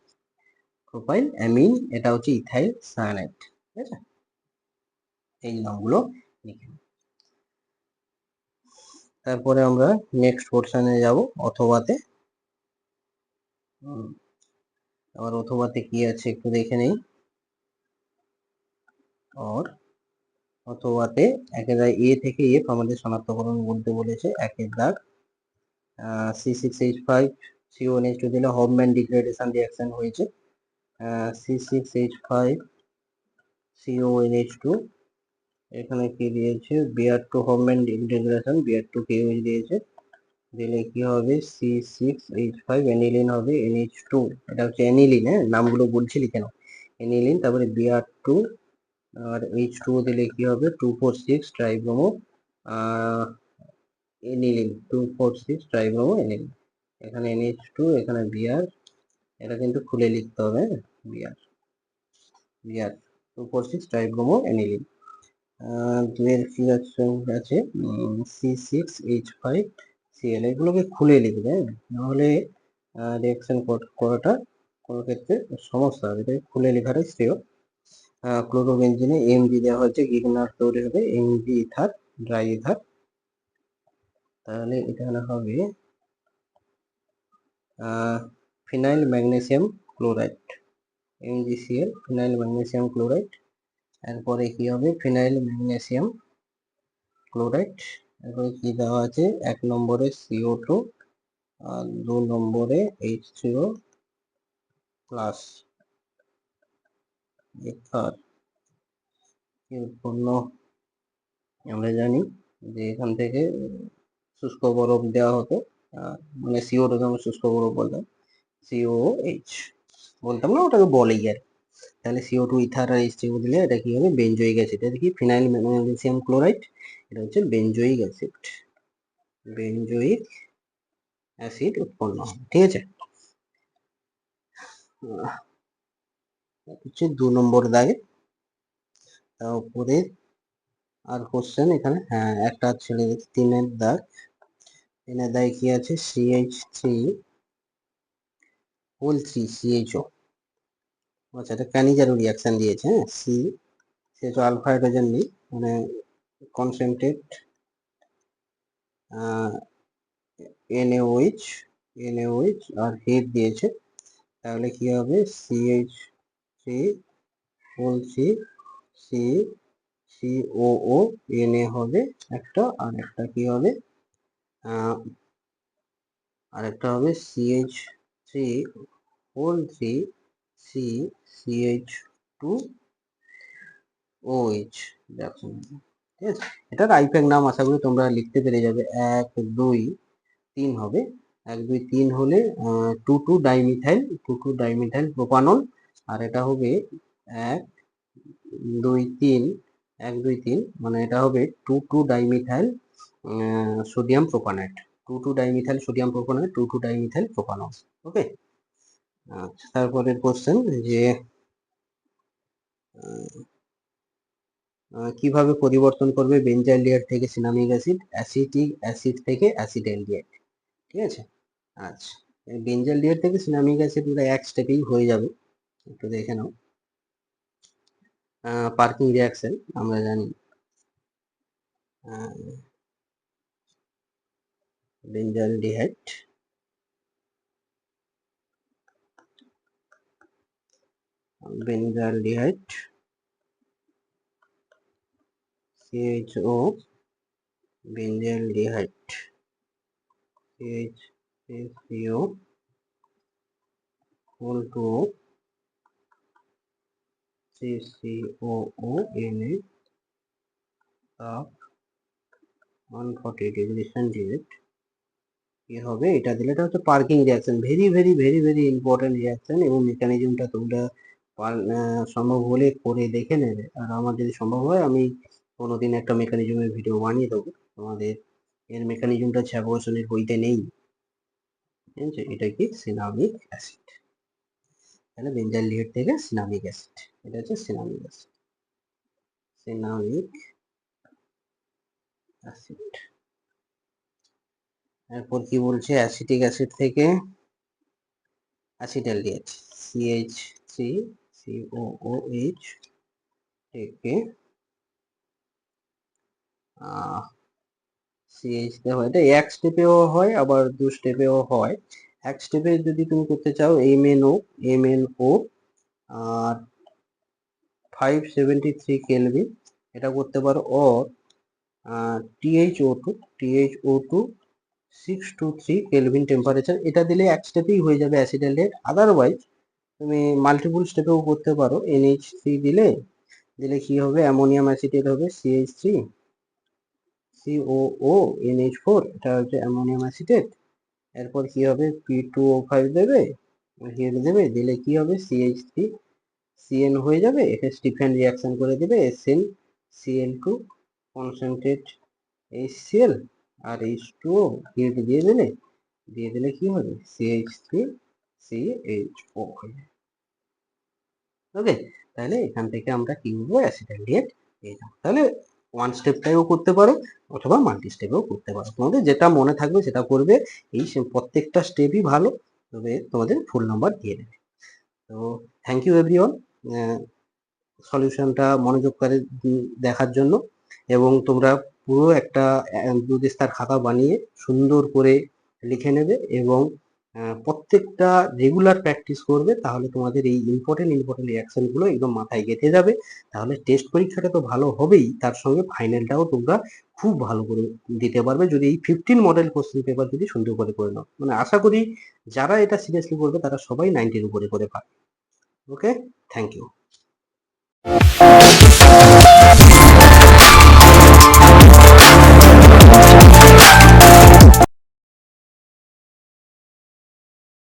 propyl amine, এটা হচ্ছে ইথাইল সায়ানাইড। ঠিক আছে? এই নামগুলো লিখে। তারপরে আমরা নেক্সট পোর্শনে যাব, অথবাতে। আবার অথবাতে কি আছে একটু দেখে নেই। আর অথবাতে একের দাগ এ থেকে এফ আমাদের শনাক্তকরণ বলতে বলেছে। একের দাগ C6H5 CONH2 দিলে হফম্যান ডিগ্রেডেশন রিঅ্যাকশন হয়েছে। C6H5 CONH2, এখানে কি দিয়েছে? Br2 Hofmann degradation, Br2 KOH দিয়েছে, দিলে কি হবে? C6H5 অ্যানিলিন হবে, NH2, এটা হচ্ছে অ্যানিলিন। হ্যাঁ, নামগুলো বলছি লিখে নাও, অ্যানিলিন। তারপরে Br2 আর H2O দিলে কি হবে? 2,4,6 ট্রাইব্রোমো অ্যানিলিন, 2,4,6 ট্রাইব্রোমো অ্যানিলিন। এখানে NH2, এখানে Br, এটা কিন্তু খুলে লিখতে হবে। Br 2,4,6 ট্রাইব্রোমো aniline. দুয়ের কি আছে? C6H5 Cl, এগুলোকে খুলে লিখবে, নাহলে রিঅ্যাকশন করাটা কোনো ক্ষেত্রে সমস্যা হবে, তাই খুলে লেখাটা শ্রেয়। ক্লোরোবেনজিনে এমজি দেওয়া হয়েছে, গিগনার তৈরি হবে, এমজি ইথার, ড্রাই ইথার। তাহলে এখানে হবে phenyl magnesium chloride, MgCl, phenyl magnesium chloride. এরপরে কি হবে? Phenyl magnesium chloride. এরপরে কি দেওয়া আছে? 1 নম্বরে CO2 আর 2 নম্বরে H3O প্লাস ইথার কি উৎপন্ন, আমরা জানি যে এখান থেকে শুষ্ক বরফ দেওয়া হতো, মানে CO2 কে আমরা শুষ্ক বরফ বলতাম, COOH বলতাম না, ওটাকে বলেই আর। তাহলে CO2 ইথার আর H3O দিলে এটা কি হবে? Benzoic acid. এটা কি? Phenyl magnesium chloride. এটা হচ্ছে বেঞ্জোইক অ্যাসিড, বেঞ্জোইক অ্যাসিড উৎপন্ন হয়। ঠিক আছে, হচ্ছে 2 নম্বর দাগে। তারপরে আর কোশ্চেন এখানে, হ্যাঁ একটা ছেড়ে দিচ্ছি, 3-এর দাগ। 3-এর দাগে কি আছে, CH3 আচ্ছা এটা কানিজারু রিয়াকশন দিয়েছে, হ্যাঁ CH আলফা হাইড্রোজেন নেই, মানে কনসেন্ট্রেট NaOH আর হেড দিয়েছে, তাহলে কি হবে CH3 Na হবে একটা, আর একটা কি হবে, আর একটা হবে CH3CH2OH। দেখো ঠিক আছে, এটা রাইফের নাম, আশা করি তোমরা লিখতে পেরে যাবে। 1 2 3 হবে, 1 2 3 হলে 2 ডাইমিথাইল প্রোপানল, আর এটা হবে 1 2 3 1 2 3, মানে এটা হবে 2 dimethyl sodium propanoate, 2 dimethyl sodium propanoate, 2 dimethyl propanol. Okay, আচ্ছা তারপরের কোশ্চেন যে কিভাবে পরিবর্তন করবে বেনজাইল থেকে সিনামিক অ্যাসিড, অ্যাসিটিক অ্যাসিড থেকে অ্যাসিটালডিহাইড। ঠিক আছে, আচ্ছা বেনজাইল থেকে সিনামিক অ্যাসিড এটা এক স্টেপেই হয়ে যাবে, একটু দেখে নাও। পার্কিং রিয়াকশন আমরা জানি, বেনজাইলডিহাইড CHO বেনজাইলডিহাইড CHCO to CCOONA তাপ 140 ডিগ্রি সেন্টিগ্রেড কি হবে, এটা দিলে এটা হচ্ছে parking reaction, very very very very important reaction, এবং মেকানিজমটা তোমরা সম্ভব হলে করে দেখে নেবে। আর আমার যদি সম্ভব হয় আমি কোনোদিন একটা মেকানিজমের ভিডিও বানিয়ে দেবো তোমাদের, এর মেকানিজমটা ছ্যাবোসনের বইতে নেই। ঠিক আছে, এটা কি সিনামিক অ্যাসিড, তাহলে বেনজাইলডিহাইড থেকে সিনামিক অ্যাসিড, এটা হচ্ছে সিনামিক অ্যাসিড, এরপর কি বলছে, অ্যাসিটিক অ্যাসিড থেকে অ্যাসিটালডিহাইড CH3COOH থেকে CH দেওয়া হয়, এটা এক স্টেপেও হয় আবার 2 স্টেপেও হয়। এক স্টেপে যদি তুমি করতে চাও MnO আর 573 কেলভিন এটা করতে পারো, ও THO2 623 কেলভিন টেম্পারেচার, এটা দিলে এক স্টেপেই হয়ে যাবে অ্যাসিটালডিহাইড। আদারওয়াইজ তুমি মাল্টিপল স্টেপেও করতে পারো, NH3 দিলে কি হবে, অ্যামোনিয়াম অ্যাসিটেট হবে CH3COONH4, এটা হচ্ছে অ্যামোনিয়াম অ্যাসিটেট। এরপর কি হবে, P2O5 দেবে, হেড দেবে, দিলে কি হবে CH3CN হয়ে যাবে, এটা স্টিফেন রিয়াকশন করে দেবে, SnCl2 কনসেন্ট্রেট HCl আর H2O হেড দিয়ে দিলে কি হবে CH3CHO হয়ে যাবে। ওকে, তাহলে এখান থেকে আমরা কি বলবো, অ্যাসিটালডিহাইড পেয়ে যাবো। তাহলে ওয়ান স্টেপটাও করতে পারো অথবা মাল্টি স্টেপেও করতে পারো, তোমাদের যেটা মনে থাকবে সেটা করবে। এই প্রত্যেকটা স্টেপই ভালো, তবে তোমাদের ফুল নাম্বার দিয়ে দেবে। তো থ্যাংক ইউ এভরিওয়ান সলিউশনটা মনোযোগ করে দেখার জন্য, এবং তোমরা পুরো একটা 2 দিস্তার খাতা বানিয়ে সুন্দর করে লিখে নেবে, এবং প্রত্যেকটা রেগুলার প্র্যাকটিস করবে, তাহলে তোমাদের এই ইম্পর্টেন্ট রিয়াকশনগুলো একদম মাথায় গেঁথে যাবে। তাহলে টেস্ট পরীক্ষাটা তো ভালো হবেই, তার সঙ্গে ফাইনালটাও তোমরা খুব ভালো করে দিতে পারবে, যদি এই 15 মডেল কোশ্চেন পেপার যদি সুন্দর করে নাও। মানে আশা করি যারা এটা সিরিয়াসলি করবে তারা সবাই 90-র উপরে করে পাবে। ওকে, থ্যাংক ইউ।